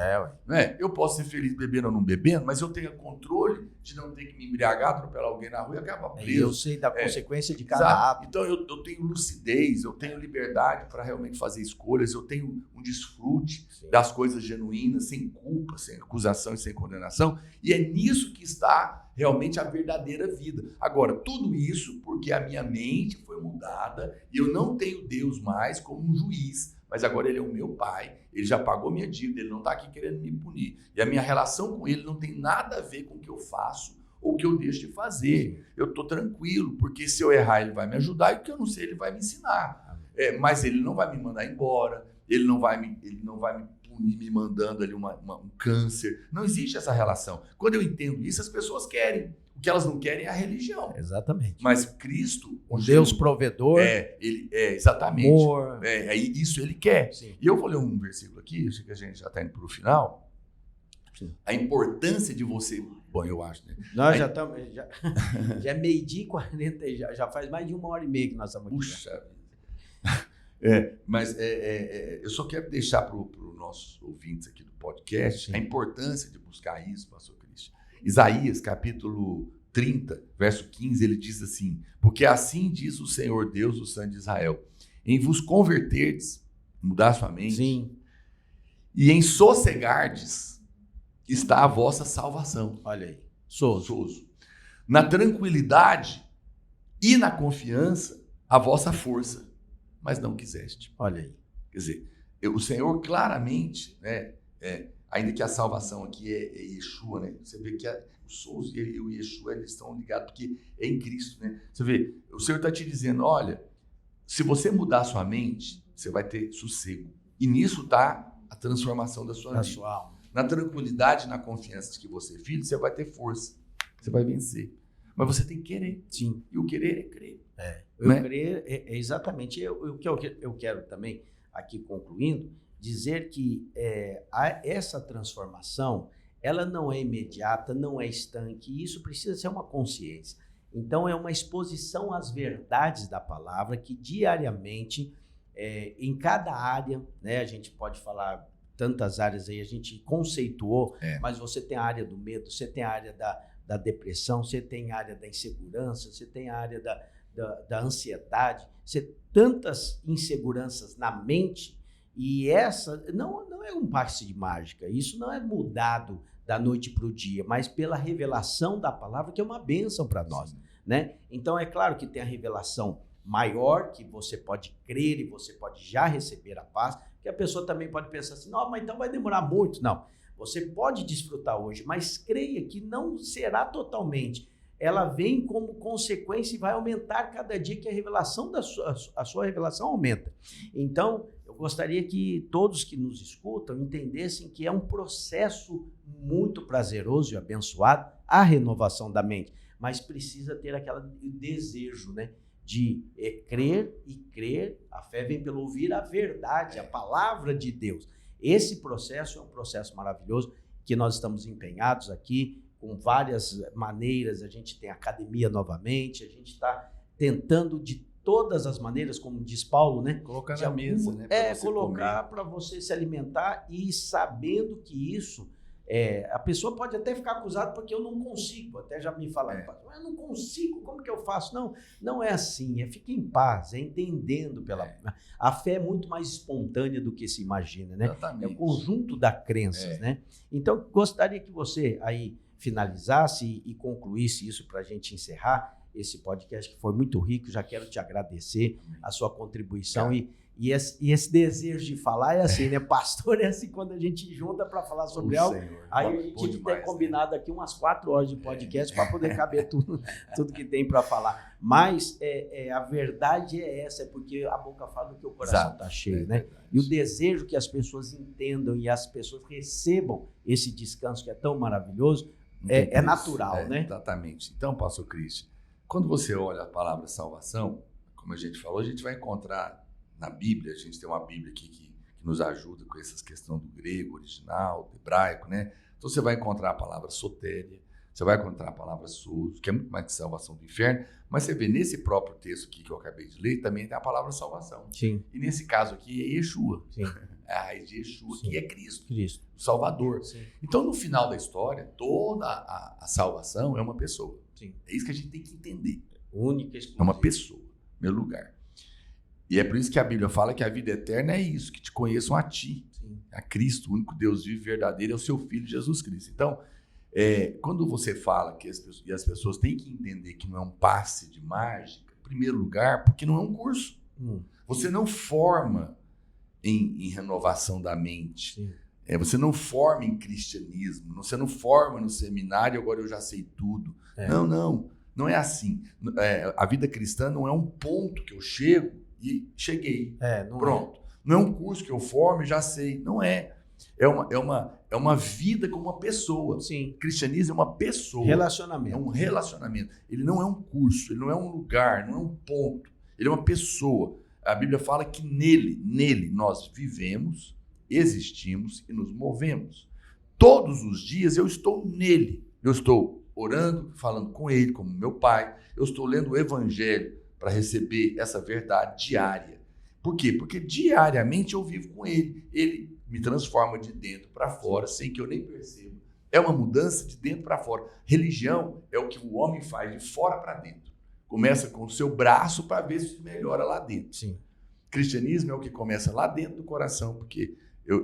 Né? Eu posso ser feliz bebendo ou não bebendo, mas eu tenho controle de não ter que me embriagar, atropelar alguém na rua e acabar preso. Eu sei da consequência de cada ato. Então, eu tenho lucidez, eu tenho liberdade para realmente fazer escolhas, eu tenho um desfrute das coisas genuínas, sem culpa, sem acusação e sem condenação. E é nisso que está realmente a verdadeira vida. Agora, tudo isso porque a minha mente foi mudada e eu não tenho Deus mais como um juiz, mas agora ele é o meu pai, ele já pagou minha dívida, ele não está aqui querendo me punir. E a minha relação com ele não tem nada a ver com o que eu faço ou o que eu deixo de fazer. Eu estou tranquilo, porque se eu errar ele vai me ajudar e o que eu não sei ele vai me ensinar. Mas ele não vai me mandar embora, ele não vai me punir me mandando ali um câncer. Não existe essa relação. Quando eu entendo isso, as pessoas querem. O que elas não querem é a religião. Exatamente. Mas Cristo, o Deus provedor, exatamente. Amor. Isso ele quer. Sim. E eu vou ler um versículo aqui, acho que a gente já está indo para o final. Sim. A importância de você... Bom, eu acho, né? Nós já estamos... Já é 12h40, já faz mais de 1h30 que nós estamos aqui. Puxa Mas eu só quero deixar para os nossos ouvintes aqui do podcast a importância de buscar isso, pastor Cristian. Isaías, capítulo 30, verso 15, ele diz assim: porque assim diz o Senhor Deus, o Santo de Israel, em vos converterdes, mudar sua mente, e em sossegardes está a vossa salvação. Olha aí, sozo. Na tranquilidade e na confiança, a vossa força, mas não quiseste. Olha aí. Quer dizer, o Senhor claramente, né, ainda que a salvação aqui é Yeshua, né? Você vê que o Sozo e o Yeshua eles estão ligados porque é em Cristo, né? Você vê, o Senhor está te dizendo, olha, se você mudar a sua mente, você vai ter sossego. E nisso está a transformação da sua vida. Alma. Na tranquilidade, na confiança de que você é filho, você vai ter força, você vai vencer. Mas você tem que querer. Sim. E o querer é crer. Crer é exatamente o que eu quero também, aqui concluindo, dizer que essa transformação, ela não é imediata, não é estanque, e isso precisa ser uma consciência. Então, é uma exposição às verdades da palavra que diariamente, em cada área, né, a gente pode falar tantas áreas aí, a gente conceituou, mas você tem a área do medo, você tem a área da depressão, você tem a área da insegurança, você tem a área da ansiedade, você tantas inseguranças na mente, e essa não é um passe de mágica, isso não é mudado da noite para o dia, mas pela revelação da palavra, que é uma bênção para nós, né? Então é claro que tem a revelação maior, que você pode crer e você pode já receber a paz, que a pessoa também pode pensar assim, não, mas então vai demorar muito. Não, você pode desfrutar hoje, mas creia que não será totalmente. Ela vem como consequência e vai aumentar cada dia que a revelação a sua revelação aumenta. Então, eu gostaria que todos que nos escutam entendessem que é um processo muito prazeroso e abençoado a renovação da mente. mas precisa ter aquele desejo, né? De crer e crer. A fé vem pelo ouvir a verdade, a palavra de Deus. Esse processo é um processo maravilhoso que nós estamos empenhados aqui com várias maneiras. A gente tem academia novamente, a gente está tentando de todas as maneiras, como diz Paulo, né? Colocar na mesa, né? Colocar para você se alimentar e sabendo que isso, a pessoa pode até ficar acusada porque eu não consigo, até já me falaram, eu não consigo, como que eu faço? Não é assim, fique em paz, entendendo a fé é muito mais espontânea do que se imagina, né? Exatamente. É o conjunto das crenças, né? Então, gostaria que você aí finalizasse e concluísse isso para a gente encerrar esse podcast, que foi muito rico. Já quero te agradecer a sua contribuição e esse desejo de falar é assim, né? Pastor é assim, quando a gente junta para falar sobre algo, Senhor, aí a gente tem combinado aqui umas 4 horas de podcast para poder caber tudo que tem para falar. Mas a verdade é essa, é porque a boca fala do que o coração está cheio, né? E o desejo que as pessoas entendam e as pessoas recebam esse descanso que é tão maravilhoso é natural, né? Exatamente. Então, pastor Cristian, quando você olha a palavra salvação, como a gente falou, a gente vai encontrar na Bíblia, a gente tem uma Bíblia aqui que nos ajuda com essas questões do grego original, do hebraico, né? Então você vai encontrar a palavra sotéria, você vai encontrar a palavra sozo, que é muito mais que salvação do inferno, mas você vê nesse próprio texto aqui que eu acabei de ler, também tem a palavra salvação. Sim. E nesse caso aqui é Yeshua. Sim. A raiz de Yeshua, Sim. que é Cristo, o Salvador. Sim. Então, no final da história, toda a salvação é uma pessoa. Sim. É isso que a gente tem que entender. Única, é uma pessoa, meu lugar. E é por isso que a Bíblia fala que a vida eterna é isso, que te conheçam a ti, Sim. a Cristo, o único Deus vivo e verdadeiro, é o seu Filho Jesus Cristo. Então, quando você fala que as pessoas têm que entender que não é um passe de mágica, em primeiro lugar, porque não é um curso. Você não forma em renovação da mente. Sim. Você não forma em cristianismo, você não forma no seminário, agora eu já sei tudo. Não é assim. A vida cristã não é um ponto que eu chego e cheguei. Pronto. Não é um curso que eu formo e já sei. Não é. É uma vida com uma pessoa. Sim. Cristianismo é uma pessoa. Relacionamento. É um relacionamento. Ele não é um curso, ele não é um lugar, não é um ponto. Ele é uma pessoa. A Bíblia fala que nele nós vivemos, existimos e nos movemos. Todos os dias eu estou nele. Eu estou orando, falando com ele, como meu pai. Eu estou lendo o Evangelho para receber essa verdade diária. Por quê? Porque diariamente eu vivo com ele. Ele me transforma de dentro para fora, sem que eu nem perceba. É uma mudança de dentro para fora. Religião é o que o homem faz de fora para dentro. Começa com o seu braço para ver se melhora lá dentro. Sim. Cristianismo é o que começa lá dentro do coração, porque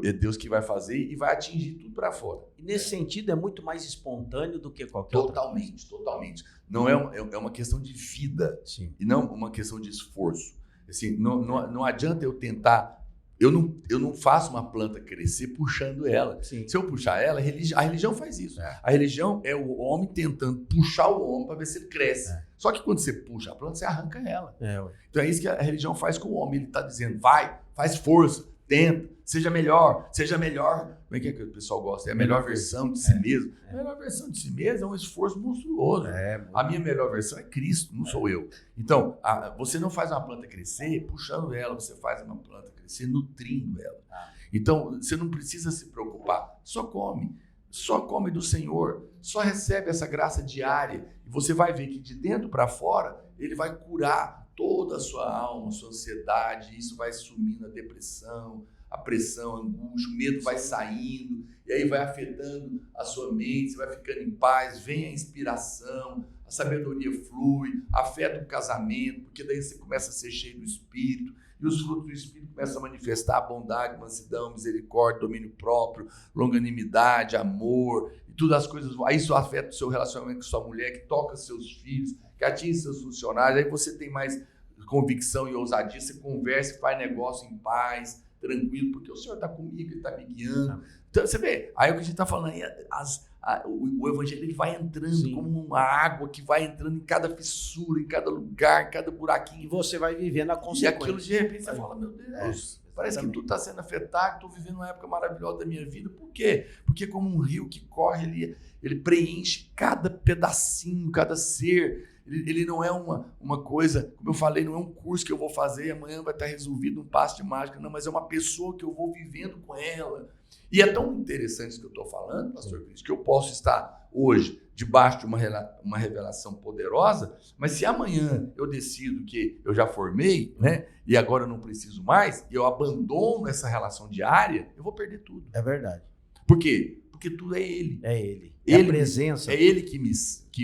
é Deus que vai fazer e vai atingir tudo para fora. E nesse sentido é muito mais espontâneo do que qualquer outra coisa. Totalmente. Não é uma questão de vida. Sim. E não uma questão de esforço. Assim, não adianta eu tentar. Eu não faço uma planta crescer puxando ela. Sim. Se eu puxar ela, a religião faz isso. A religião é o homem tentando puxar o homem para ver se ele cresce. Só que quando você puxa a planta, você arranca ela. Então é isso que a religião faz com o homem. Ele está dizendo, vai, faz força, tenta, seja melhor. Como é que o pessoal gosta? É a melhor versão de si mesmo. A melhor versão de si mesmo é um esforço monstruoso. A minha melhor versão é Cristo, não sou eu. Então, você não faz uma planta crescer puxando ela, você faz uma planta crescer nutrindo ela. Então, você não precisa se preocupar. Só come do Senhor, só recebe essa graça diária. E você vai ver que de dentro para fora, ele vai curar toda a sua alma, a sua ansiedade, isso vai sumindo a depressão, a pressão, a angústia, o medo vai saindo, e aí vai afetando a sua mente, você vai ficando em paz, vem a inspiração, a sabedoria flui, afeta o casamento, porque daí você começa a ser cheio do Espírito, e os frutos do Espírito começam a manifestar a bondade, mansidão, misericórdia, domínio próprio, longanimidade, amor, e todas as coisas. Aí isso afeta o seu relacionamento com sua mulher, que toca seus filhos, que atinge seus funcionários, aí você tem mais convicção e ousadia, você conversa e faz negócio em paz, tranquilo, porque o Senhor está comigo, Ele está me guiando. Então, você vê, aí o que a gente está falando, o Evangelho ele vai entrando como uma água que vai entrando em cada fissura, em cada lugar, em cada buraquinho. E você vai vivendo a consequência. E aquilo de repente você fala, meu Deus, Parece que tudo está sendo afetado, estou vivendo uma época maravilhosa da minha vida. Por quê? Porque como um rio que corre, ele preenche cada pedacinho, cada ser. Ele não é uma coisa, como eu falei, não é um curso que eu vou fazer e amanhã vai estar resolvido um passo de mágica, não, mas é uma pessoa que eu vou vivendo com ela. E é tão interessante isso que eu estou falando, pastor Cris, que eu posso estar hoje debaixo de uma revelação poderosa, mas se amanhã eu decido que eu já formei, né, e agora eu não preciso mais, e eu abandono essa relação diária, eu vou perder tudo. É verdade. Por quê? Porque tudo é Ele. É Ele. É a presença. É Ele que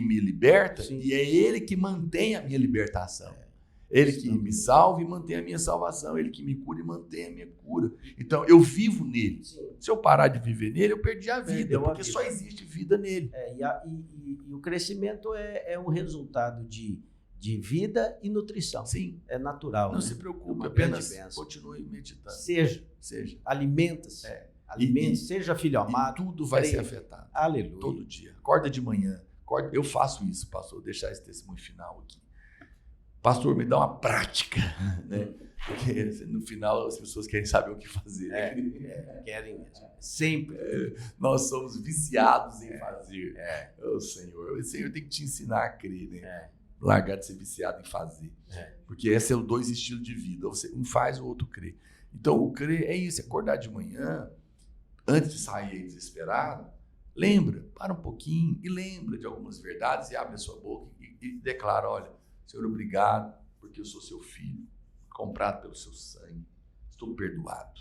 me liberta. Sim. E é Ele que mantém a minha libertação. Ele que me salva e mantém a minha salvação. Ele que me cura e mantém a minha cura. Então, eu vivo nele. Sim. Se eu parar de viver nele, eu perdi a vida, porque só existe vida nele. E o crescimento é um resultado de vida e nutrição. Sim. É natural. Não se preocupe, apenas continue meditando. Seja. Alimenta-se. Seja filho amado. E tudo vai ser afetado. Aleluia. Todo dia. Acorda de manhã. Eu faço isso, pastor. Vou deixar esse testemunho final aqui. Pastor, me dá uma prática, né? Porque no final as pessoas querem saber o que fazer. Querem mesmo. Sempre. Nós somos viciados em fazer. O Senhor tem que te ensinar a crer, né? Largar de ser viciado em fazer. Porque esses são dois estilos de vida. Um faz, o outro crê. Então, o crer é isso, acordar de manhã, antes de sair desesperado, para um pouquinho e lembra de algumas verdades e abre a sua boca e declara, olha, Senhor, obrigado, porque eu sou seu filho, comprado pelo seu sangue, estou perdoado.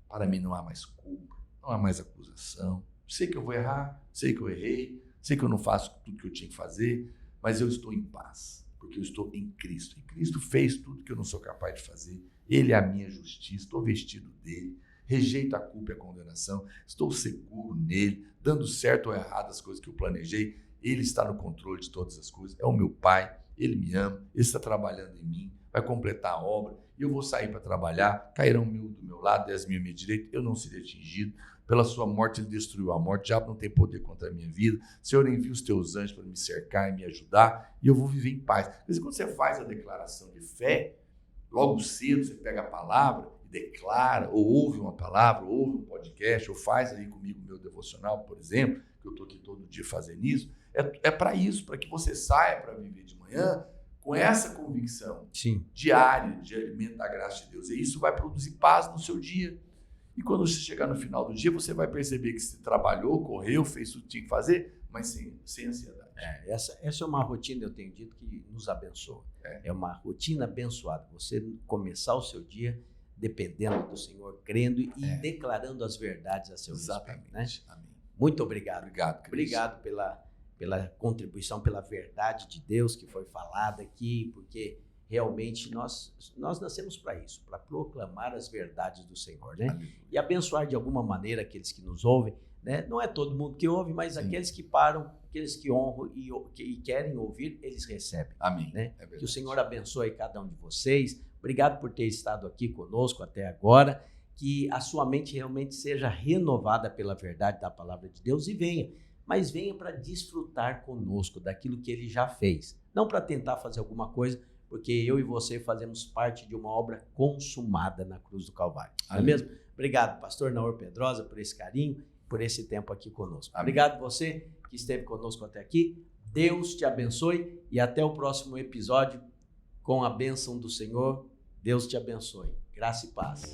Para mim não há mais culpa, não há mais acusação. Sei que eu vou errar, sei que eu errei, sei que eu não faço tudo que eu tinha que fazer, mas eu estou em paz, porque eu estou em Cristo. E Cristo fez tudo que eu não sou capaz de fazer. Ele é a minha justiça, estou vestido dele, rejeito a culpa e a condenação, estou seguro nele, dando certo ou errado as coisas que eu planejei. Ele está no controle de todas as coisas, é o meu Pai. Ele me ama, Ele está trabalhando em mim, vai completar a obra, e eu vou sair para trabalhar, cairão mil do meu lado, 10.000 à minha direita, eu não serei atingido. Pela sua morte, Ele destruiu a morte, o diabo não tem poder contra a minha vida. Senhor, envia os teus anjos para me cercar e me ajudar, e eu vou viver em paz. Mas quando você faz a declaração de fé, logo cedo você pega a palavra e declara, ou ouve uma palavra, ou ouve um podcast, ou faz aí comigo o meu devocional, por exemplo, que eu estou aqui todo dia fazendo isso. É para isso, para que você saia para viver de manhã com essa convicção diária de alimento da graça de Deus. E isso vai produzir paz no seu dia. E quando você chegar no final do dia, você vai perceber que você trabalhou, correu, fez tudo que tinha que fazer, mas sem ansiedade. Essa é uma rotina, eu tenho dito, que nos abençoa. É uma rotina abençoada. Você começar o seu dia dependendo do Senhor, crendo e declarando as verdades a seu respeito. Né? Amém. Muito obrigado. Obrigado pela contribuição, pela verdade de Deus que foi falada aqui, porque realmente nós nascemos para isso, para proclamar as verdades do Senhor, né? E abençoar de alguma maneira aqueles que nos ouvem, né? Não é todo mundo que ouve, mas aqueles que param, aqueles que honram e querem ouvir, eles recebem. Amém. Né? Que o Senhor abençoe cada um de vocês. Obrigado por ter estado aqui conosco até agora. Que a sua mente realmente seja renovada pela verdade da palavra de Deus e venha para desfrutar conosco daquilo que Ele já fez. Não para tentar fazer alguma coisa, porque eu e você fazemos parte de uma obra consumada na cruz do Calvário. Não é mesmo? Obrigado, pastor Naor Pedrosa, por esse carinho, por esse tempo aqui conosco. Amém. Obrigado você que esteve conosco até aqui. Deus te abençoe e até o próximo episódio com a bênção do Senhor. Deus te abençoe. Graça e paz.